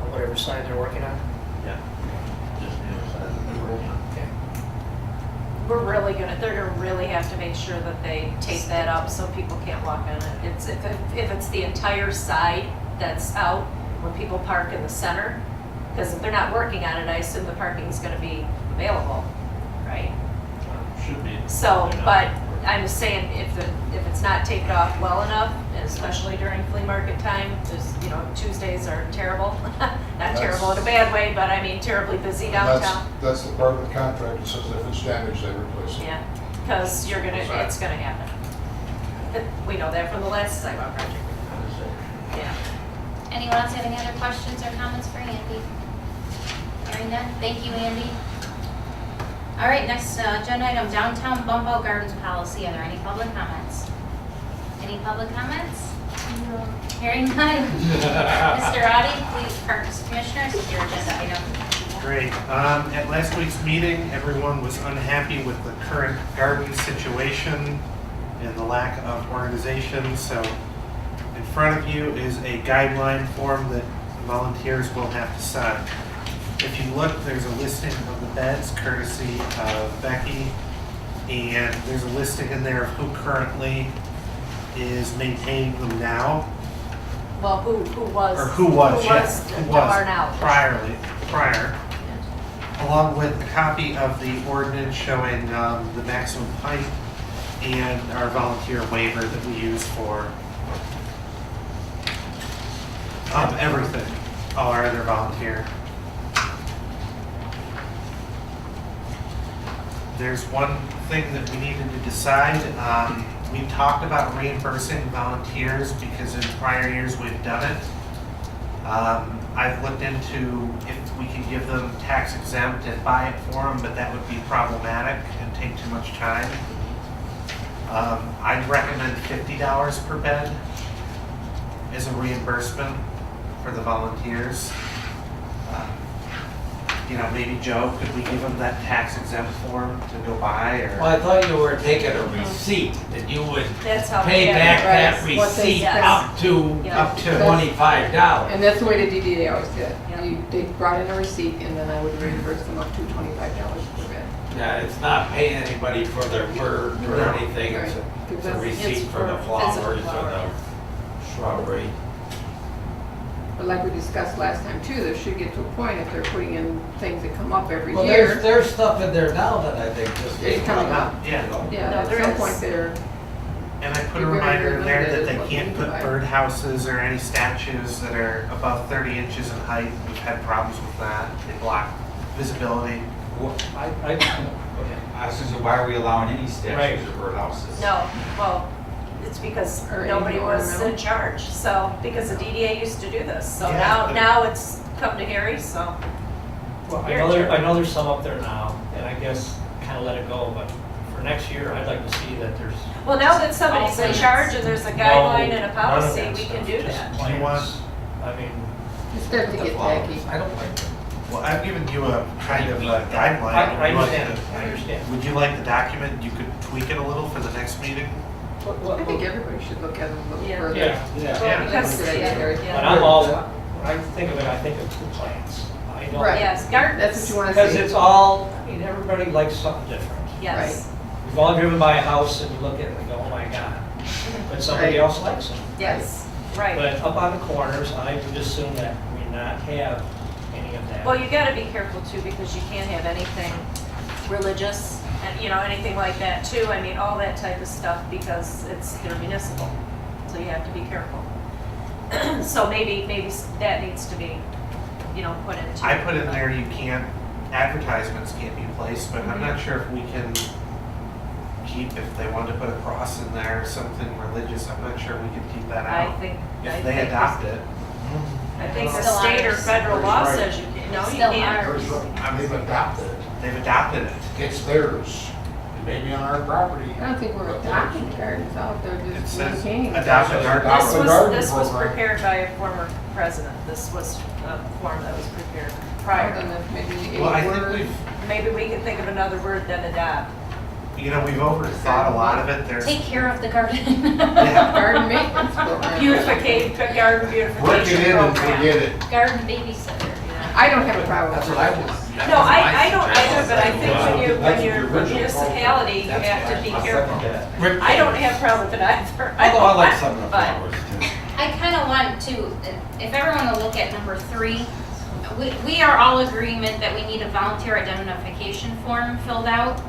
on whatever side they're working on. Yeah. Just the other side of the road. Okay. They're gonna really have to make sure that they tape that up so people can't walk on it. It's, if it's the entire side that's out, when people park in the center, because if they're not working on it, I assume the parking's gonna be available, right? Should be. So, but I'm just saying, if it's not taped off well enough, and especially during flea market time, Tuesdays are terrible. Not terrible in a bad way, but I mean terribly busy downtown. That's the part of the contract that says if it's damaged, they replace it. Yeah, because it's gonna happen. We know that from the last sidewalk project. Yeah. Anyone else have any other questions or comments for Andy? Hearing none, thank you, Andy. All right, next agenda item, downtown bump out gardens policy. Are there any public comments? Any public comments? Hearing none. Mr. Audi, please, Parks Commissioners, it's your agenda item. Great. At last week's meeting, everyone was unhappy with the current garden situation and the lack of organization. So in front of you is a guideline form that volunteers will have to sign. If you look, there's a listing of the beds courtesy of Becky, and there's a listing in there of who currently is maintaining them now. Well, who was? Or who was, yes, who was Barnell. prior, along with a copy of the ordinance showing the maximum height and our volunteer waiver that we use for everything, all our other volunteer. There's one thing that we needed to decide. We've talked about reimbursing volunteers because in prior years we've done it. I've looked into if we can give them tax exempt and buy it for them, but that would be problematic and take too much time. I'd recommend $50 per bed as a reimbursement for the volunteers. You know, maybe Joe, could we give them that tax exempt form to go buy, Well, or? I thought you were taking a receipt, that you would That's how. pay we back have that it, right? What they receipt said. up to Yeah. Up to, $25. And that's the way the DDA always did. Yeah. They brought in a receipt and then I would reimburse them up to $25 per bed. Yeah, it's not paying anybody for their word or No. anything, it's Right. it's a It's receipt for the for flowers or physical flower. the shrubbery. But like we discussed last time too, there should get to a point if they're putting in things that come up every Well, year. there's stuff in there now that I think just. It's coming up. yeah. Yeah, No, at there some is. point they're, And I put a You're very, reminder very in there that limited they in what can't you put can buy. birdhouses or any statues that are above 30 inches in height. We've had problems with that. They block visibility. I was just, why are we allowing any Right. statues or birdhouses? No, well, it's because Or nobody any was ornamental? in charge, so, because the DDA used to do this, so Yeah, now, but- now it's come to Harry, so. Well, You're in charge. I know there's some up there now, and I guess kind of let it go, but for next year, I'd like to see that there's. Well, now that somebody's in Plants. charge and there's a no- guideline and a none of policy, that we can stuff, do just that. Do you want- plants. I mean, it starts to The get flowers. tacky. I don't like them. Well, I've given you a kind of a guideline. I Would you like understand, to- I understand. Would you like the document? You could tweak it a little for the next meeting? I think everybody should look at it a Yeah. little further. Yeah, Well, Yeah. because, That's a good idea. yeah. but I'm all, when I think of it, I think of the plants. I don't. Right. Yes, gardens. That's what you want to Because see. it's all, I mean, everybody likes something different. Yes, We've all driven by a house and you look at it and go, oh my God. But somebody Right. else likes them. yes, right. But up on the corners, I would assume that we not have any of that. Well, you gotta be careful too, because you can't have anything religious, and, you know, anything like that too. I mean, all that type of stuff, because they're municipal, so you have to be careful. So maybe that needs to be, you know, put into. I put in there you can't, advertisements can't be placed, but I'm not sure if we can keep, if they wanted to put a cross in there or something religious, I'm not sure we can keep that I out. think. I If they think adopt it. I think the Still state or ours. federal law Right. says you can't, no, you Still can't. ours. They've adopted it. They've adopted it. It's theirs. It may be on our property. I don't think we're adopting gardens out there, It just says maintaining. adopt a This garden. Adopt a garden This was program. prepared by a former president. This was a form that was prepared Other prior. than if maybe Well, I a think word. we've, Maybe we can think of another word than adopt. you know, we've overthought a lot of it. There's, Take care of the garden. yeah. Garden maintenance program. Beautification, garden Work it beautification in and program. forget it. Garden babysitter. I don't have a problem That's with what I it. want. No, I don't either, but I think when you're, That's when you're the original municipality, you That's have to fine. be I'll careful. second that. I don't have a problem with it either. Although I like some of the But- flowers too. I kind of want to, if everyone will look at number 3, we are all agreement that we need a volunteer identification form filled out.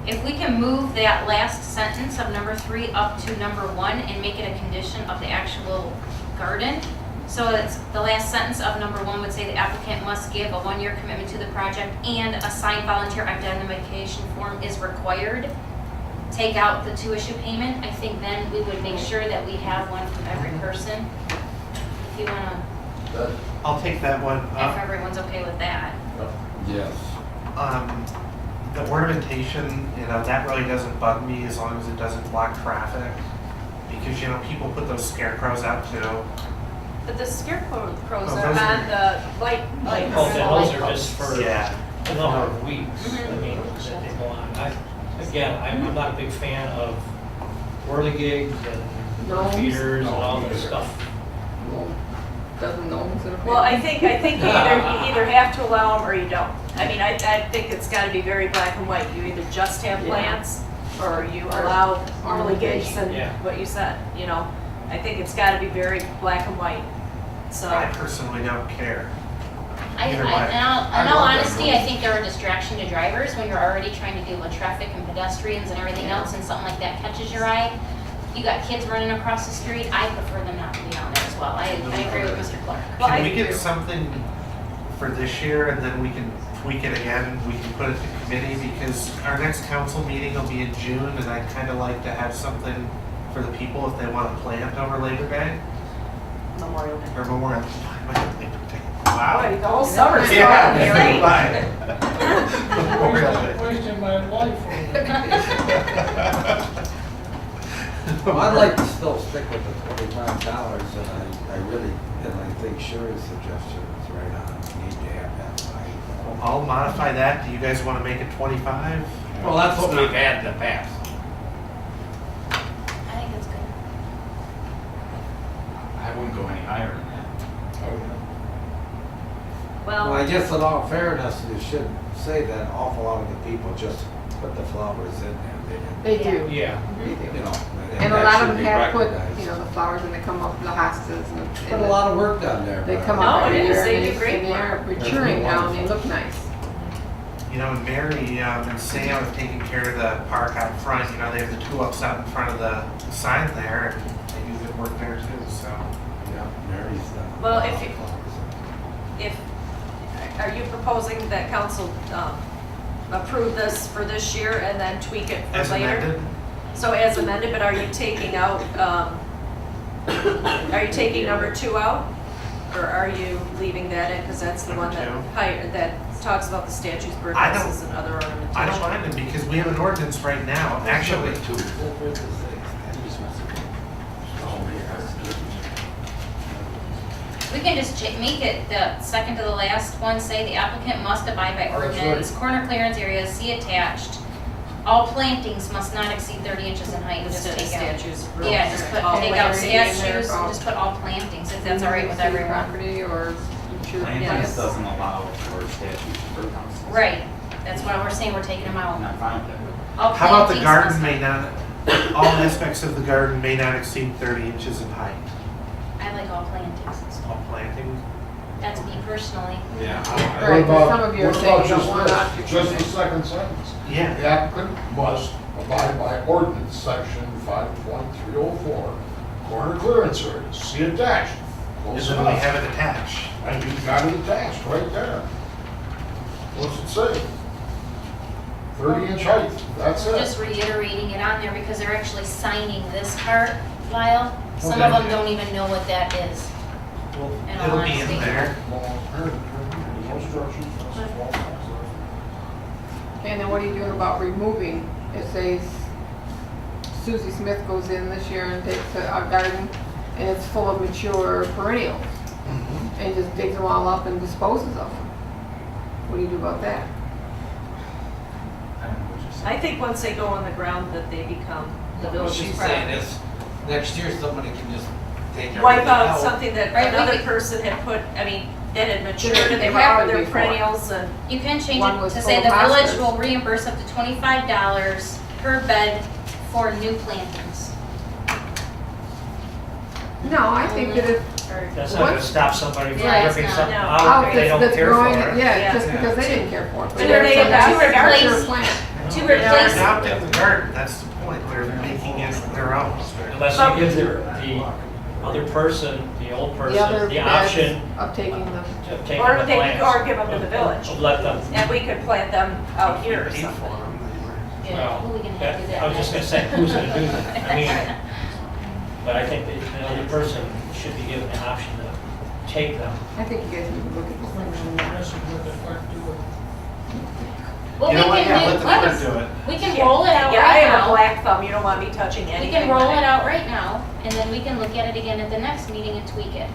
If we can move that last sentence of number 3 up to number 1 and make it a condition of the actual garden. So it's the last sentence of number 1 would say the applicant must give a 1-year commitment to the project and a signed volunteer identification form is required. Take out the tuition payment. I think then we would make sure that we have one from every person. If you wanna, That- I'll take that one if up. everyone's okay with that. Yes. The ornamentation, you know, that really doesn't bug me as long as it doesn't block traffic. Because, you know, people put those scarecrows out too. But the scarecrows Oh, are those on are- the light. Oh, then those are just for Yeah. a number of weeks, I mean, that they go on. I'm not a big fan of whirligigs and Gnomes? feeders and all this stuff. Well, doesn't gnomes that are. Well, I think you either have to allow them or you don't. I mean, I think it's gotta be very black and white. You either just have Yeah. plants or you allow whirligigs and Yeah. what you said, you know? I think it's gotta be very black and white, so. I personally don't care. Either way. In all I love that honesty, rule. I think they're a distraction to drivers when you're already trying to deal with traffic and pedestrians and everything else, and something like that catches your eye. You got kids running across the street, I prefer them not to be on there as well. I agree with Mr. Clark. Well, I Can we get agree. something for this year and then we can tweak it again? We can put it to committee because our next council meeting will be in June and I'd kind of like to have something for the people if they want to plant over Labor Day Memorial Day. or Memorial. Wow. Boy, the whole summer's gone, Yeah, Mary. Wasting my life. Well, I'd like to still stick with the $25, and I really, and I think Sherry's suggestion is right on. We need to have that fight. I'll modify that. Do you guys want to make it 25? Well, that's what we've had in the past. I think it's good. I wouldn't go any higher than that. Well, I guess in all fairness, you should say that an awful lot of the people just put the flowers in there. They do. Yeah. They do. You know, And a that lot should of them be have put, recognized. you know, the flowers and they come up, the hostas and Put a lot of work done there. they but- come No, up it every is. year They and do great they're work. maturing now and they look nice. You know, and Mary and Sam have taken care of the park out front. You know, they have the tulips out in front of the sign there, and they do good work there too, so. Yeah, Mary's done. a Well, lot if of you- flowers. Are you proposing that council approve this for this year and then tweak it for As later? amended, So as amended, but are you taking out, are you taking number 2 out? Or are you leaving that in, because that's the one that, that talks about the statues, birdhouses, and other ornamentation? I don't mind it because we have an ordinance right now, actually. We can just make it the second to the last one, say the applicant must abide by ordinance, corner clearance areas, see attached. All plantings must not exceed 30 inches in height, just Instead of take out. statues. Yeah, just put, All take out planting in there, statues, all- just put all plantings, if that's all right with City everyone. Property or mature Plantings plants. doesn't allow for statues and birdhouses. Right, that's why we're saying we're taking them I'm out. not fine with that. All How about the plantings garden must- may not, all aspects of the garden may not exceed 30 inches in height. I like all plantings, All plantings? that's me personally. Yeah. Right, but some of you are What saying about you don't want just occupants. this? Just the second sentence. Yeah. The applicant must abide by ordinance section 5.304, corner clearance areas, see attached. And Close then we enough. have it attached. And you've got it attached right there. What's it say? 30-inch height, that's We're it. just reiterating it on there because they're actually signing this part, Lyle. Some of Okay. them don't even know what that is. Well, In all it'll be in honesty. there. No structures, fences, walls, And then what are you doing about removing? It says Susie Smith goes in this year and takes a garden and it's full of mature perennials. And just digs them all up and disposes of them. What do you do about that? I don't know what you're saying. I think once they go on the ground, that they become the What village's she's property. saying is, next year somebody can just take everything Wipe out out. something that Right, we another could- person had put, I mean, that had matured and they It were out of happened their before. perennials and. You can change One it was to full say of the village hostas. will reimburse up to $25 per bed for new plantings. No, I think that if That's not gonna stop somebody from Yeah, it's ripping not, something no. out if they outfits don't that's care for growing, it. yeah, Yeah. just because they didn't care for it. But are they there's adapting some the garden? mature plant. To They're replace, adopting the garden, that's the point. They're making it their own. Unless you give the other person, the old person, The other the beds option of taking them. of taking Or the they, plants. or give them to the village. Let them. And we could plant them out here or Paid something. for them. yeah, who are we gonna have to do that? I was just gonna say, who's gonna do that? I mean, but I think that the other person should be given the option to take them. I think you guys need to look at this thing. Well, You we know what, can yeah, do, let the let clerk us, do it. we can roll it out Yeah, I right have a now. black thumb, you don't want me touching We anything. can roll with it out right now, and then we can look at it again at the next meeting and tweak it,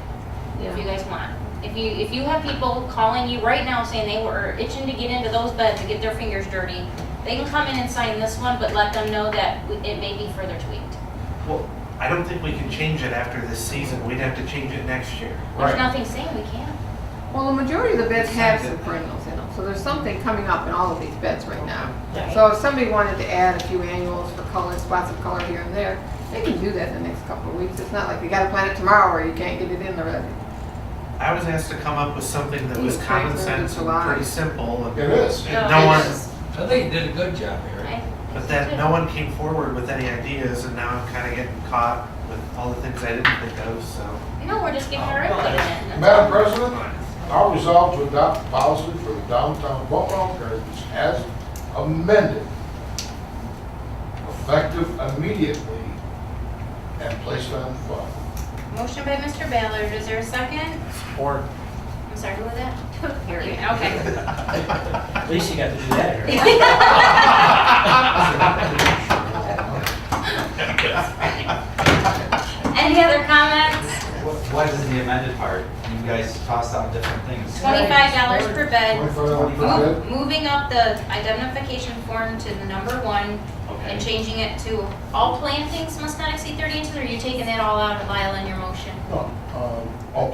if you Yeah. guys want. If you have people calling you right now saying they were itching to get into those beds and get their fingers dirty, they can come in and sign this one, but let them know that it may be further tweaked. Well, I don't think we can change it after this season. We'd have to change it next year. There's nothing saying we can't. Well, the majority of the beds have some perennials in them, so there's something coming up in all of these beds right now. Right. So if somebody wanted to add a few annuals for color, spots of color here and there, they can do that in the next couple of weeks. It's not like you gotta plant it tomorrow or you can't get it in already. I was asked to come up with something that was Ooh, common transfer sense into and live. pretty simple. And It is. and No, no one, it is. I think you did a good job, Eric. I- but that no one came forward with any ideas, and now I'm kind of getting caught with all the things I didn't think of. So No, we're just giving our input in it. that's Madam all. President, I'll resolve to adopt a policy for the downtown Bucktown Gardens as amended, effective immediately, and placed on file. Motion by Mr. Ballard, is there a second? Or I'm sorry, who was that? Harry. Okay. At least you got to do that here. Any other comments? What is the amended part? You guys tossed out different things. $25 per bed. $25 per bed? Moving up the identification form to the number 1 and changing it to all plantings must not exceed 30 inches, or are you taking that all out of Lyle in your motion? No, all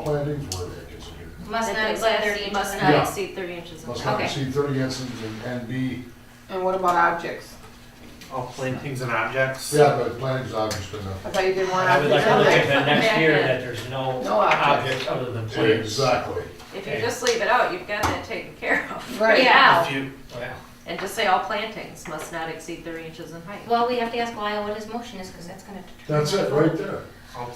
plantings were there, kids. Must not exceed 30 inches. Must and not Yeah. exceed 30 inches. Must not Okay. exceed 30 inches and be, And what about objects? all plantings and objects. yeah, but plantings obviously not. I thought you did one I would like object. to look at Okay. the next year that there's no No objects. objects other than plants. Exactly. If you just leave it out, you've got that taken care of. Right. Right now. If you, Well, And just say all plantings must not exceed 30 inches in height. Well, we have to ask Lyle what his motion is, because that's gonna determine. That's it, right there.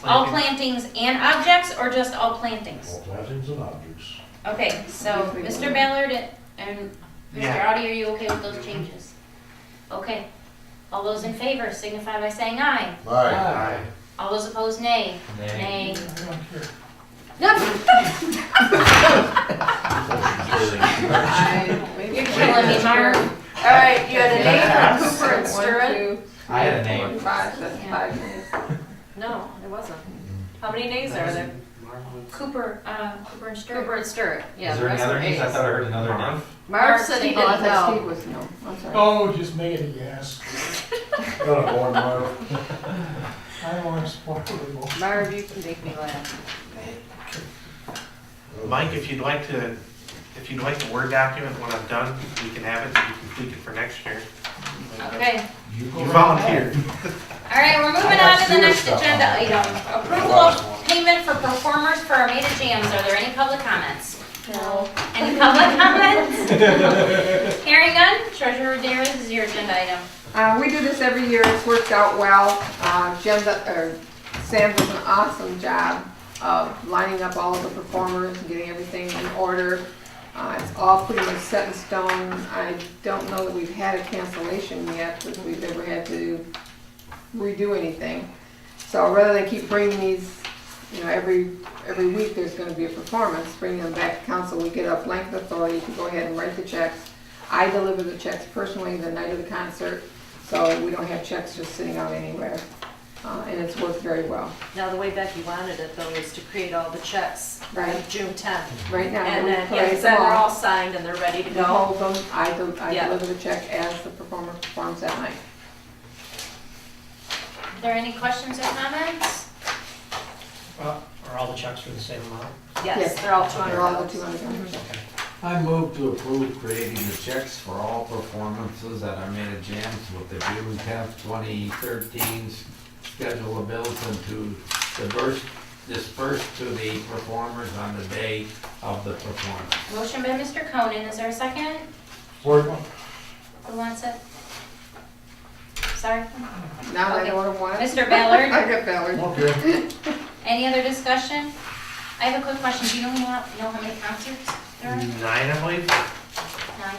All plantings and objects, or just all plantings? All plantings and objects. Okay, so Mr. Ballard and Mr. Yeah. Audi, are you okay with those changes? Okay. All those in favor signify by saying aye. Aye. All those opposed, nay. Nay. You're killing me, Mark. All right, you had a name for Cooper and Sturron? I had a name. 1, 2, 5, that's 5 minutes. No, it wasn't. How many names are there? Cooper and Cooper Stewart. and Sturt. Yeah, Is the there any rest other are names? I A's. thought I heard another name. Marv said he Oh, I didn't thought Steve know. was, no, I'm sorry. Oh, just make it a yes. Got a boy, Marv. I don't want to spoil it. Marv, you can make me laugh. Mike, if you'd like the Word document when I'm done, we can have it, and you can tweak it for next year. Okay. You volunteered. All right, we're moving on to the next agenda item. Approval of payment for performers for Armada Jams. Are there any public comments? No. Any public comments? Hearing none, Treasurer Dare, this is your agenda item. We do this every year, it's worked out well. Sam does an awesome job of lining up all of the performers and getting everything in order. It's all pretty much set in stone. I don't know that we've had a cancellation yet, that we've ever had to redo anything. So rather than keep bringing these, every week there's gonna be a performance, bringing them back to council, we get a blanket authority to go ahead and write the checks. I deliver the checks personally the night of the concert, so we don't have checks just sitting out anywhere. And it's worked very well. Now, the way Becky wanted it though is to create all the checks by Right. June 10th. Right now, And we then, parade yes, then them they're all all. signed and they're ready to We go. hold them, I Yeah. deliver the check as the performer performs that night. Are there any questions or comments? are all the checks for the same amount? Yes, they're all They're all the $200. $200. Okay. I move to approve creating the checks for all performances at Armada Jams with the June 10th, 2013 schedule of bills and to disperse to the performers on the day of the performance. Motion by Mr. Conan, is there a second? Support. Who wants it? Sorry? Now I Okay. know what I want. Mr. Ballard? I got Ballard. Okay. Any other discussion? I have a quick question. Do you know how many concerts there are? 9, I believe. 9?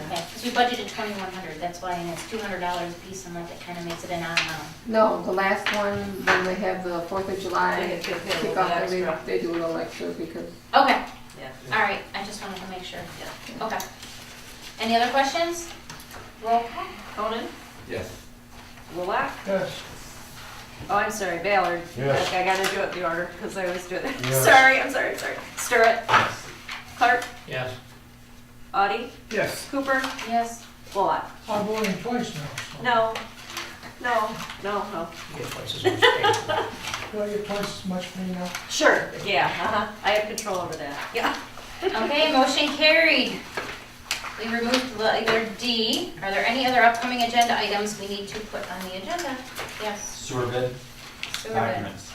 Okay, because we budgeted 2,100, that's why, and it's $200 a piece, and like it kind of makes it an odd amount. No, the last one, when they have the 4th of July They get paid a little kickoff, bit extra. they do a little extra because Okay, Yeah. all right, I just wanted to make sure. Okay. Any other questions? Roll call. Conan? Yes. Lilac? Yes. Oh, I'm sorry, Ballard. Yes. Okay, I gotta do it in the order, because I always do it. Yes. Sorry, I'm sorry. Sturrett? Clark? Yes. Audie? Yes. Cooper? Yes. Lilac? I'm voting twice now. No. You get twice as much pay. Do I get twice as much for me now? Sure, yeah, I have control over that. Yeah. Okay, motion carried. We removed letter D. Are there any other upcoming agenda items we need to put on the agenda? Yes. Sewer bid, Sewer 5 bid. minutes.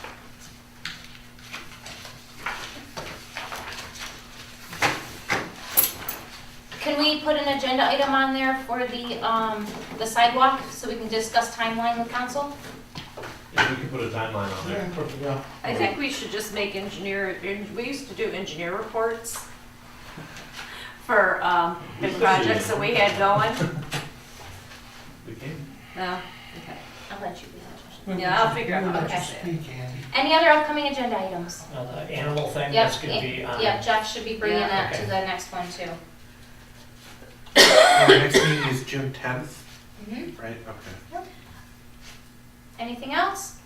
Can we put an agenda item on there for the sidewalk, so we can discuss timeline with council? Yeah, we can put a timeline on there. Yeah. I think we should just make we used to do engineer reports for the projects that we had going. We can. No, okay. I'll let you be that. Yeah, I'll figure out We'll how let to you say it. speak, Andy. Any other upcoming agenda items? The animal thing, Yep, that's gonna be on. Yep, Jeff should be bringing Yeah, that to okay. the next one too. Our next meeting is June 10th, Mhm. right? Okay. Anything else?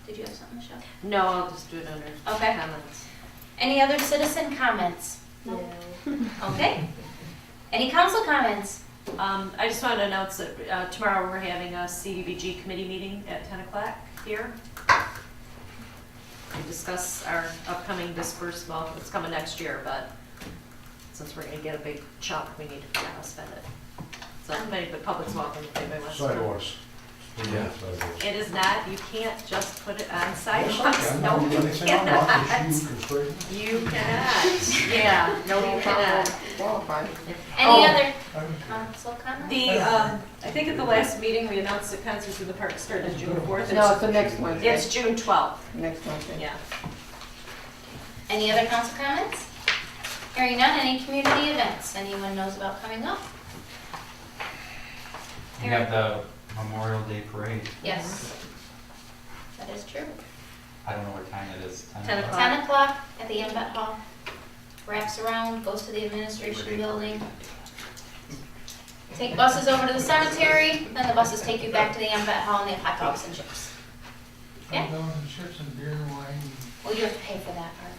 Did you have something, Michelle? No, I'll just do it under Okay. comments. Any other citizen comments? Okay. Any council comments? I just wanted to announce that tomorrow we're having a CDBG committee meeting at 10 o'clock here. To discuss our upcoming disbursement, well, it's coming next year, but since we're gonna get a big chunk, we need to figure out how to spend it. So anybody, the public's welcome if anybody wants to. Sidewalks. Yeah. Sidewalks. It is not, you can't just put it on Yes, sidewalks. I can. No, you Anything I want, cannot. just you can straighten. You cannot. Yeah, no, you cannot. Qualified. Any other council comments? The, I think at the last meeting, we announced that concerts in the park started June 4th. No, it's the next Wednesday. It's June 12th, Next Wednesday. yeah. Any other council comments? Hearing none, any community events anyone knows about coming up? We have the Memorial Day Parade. Yes. That is true. I don't know what time it is. 10 o'clock. 10 o'clock at the Embett Hall. Wraps around, goes to the administration building. Take buses over to the cemetery, then the buses take you back to the Embett Hall and they have hot dogs and chips. Yeah. Hot dogs and chips and beer and wine. Well, you have to pay for that part.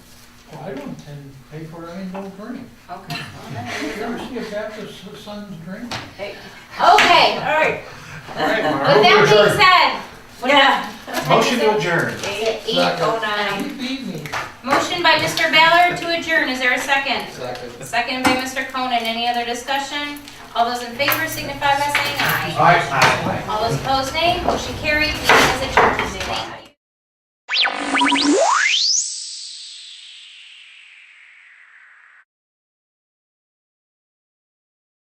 Well, I don't intend to pay for it, I ain't no drink. Okay. Well, then You there you ever go. see a Baptist son's drink? Hey, Okay, all right. All right, with Mark. that being said. Yeah. Motion to adjourn. 8:09. You beat me. Motion by Mr. Ballard to adjourn, is there a second? Second by Mr. Conan, any other discussion? All those in favor signify by saying aye. Aye. All those opposed, nay. Motion carried, meeting is adjourned. Thank you.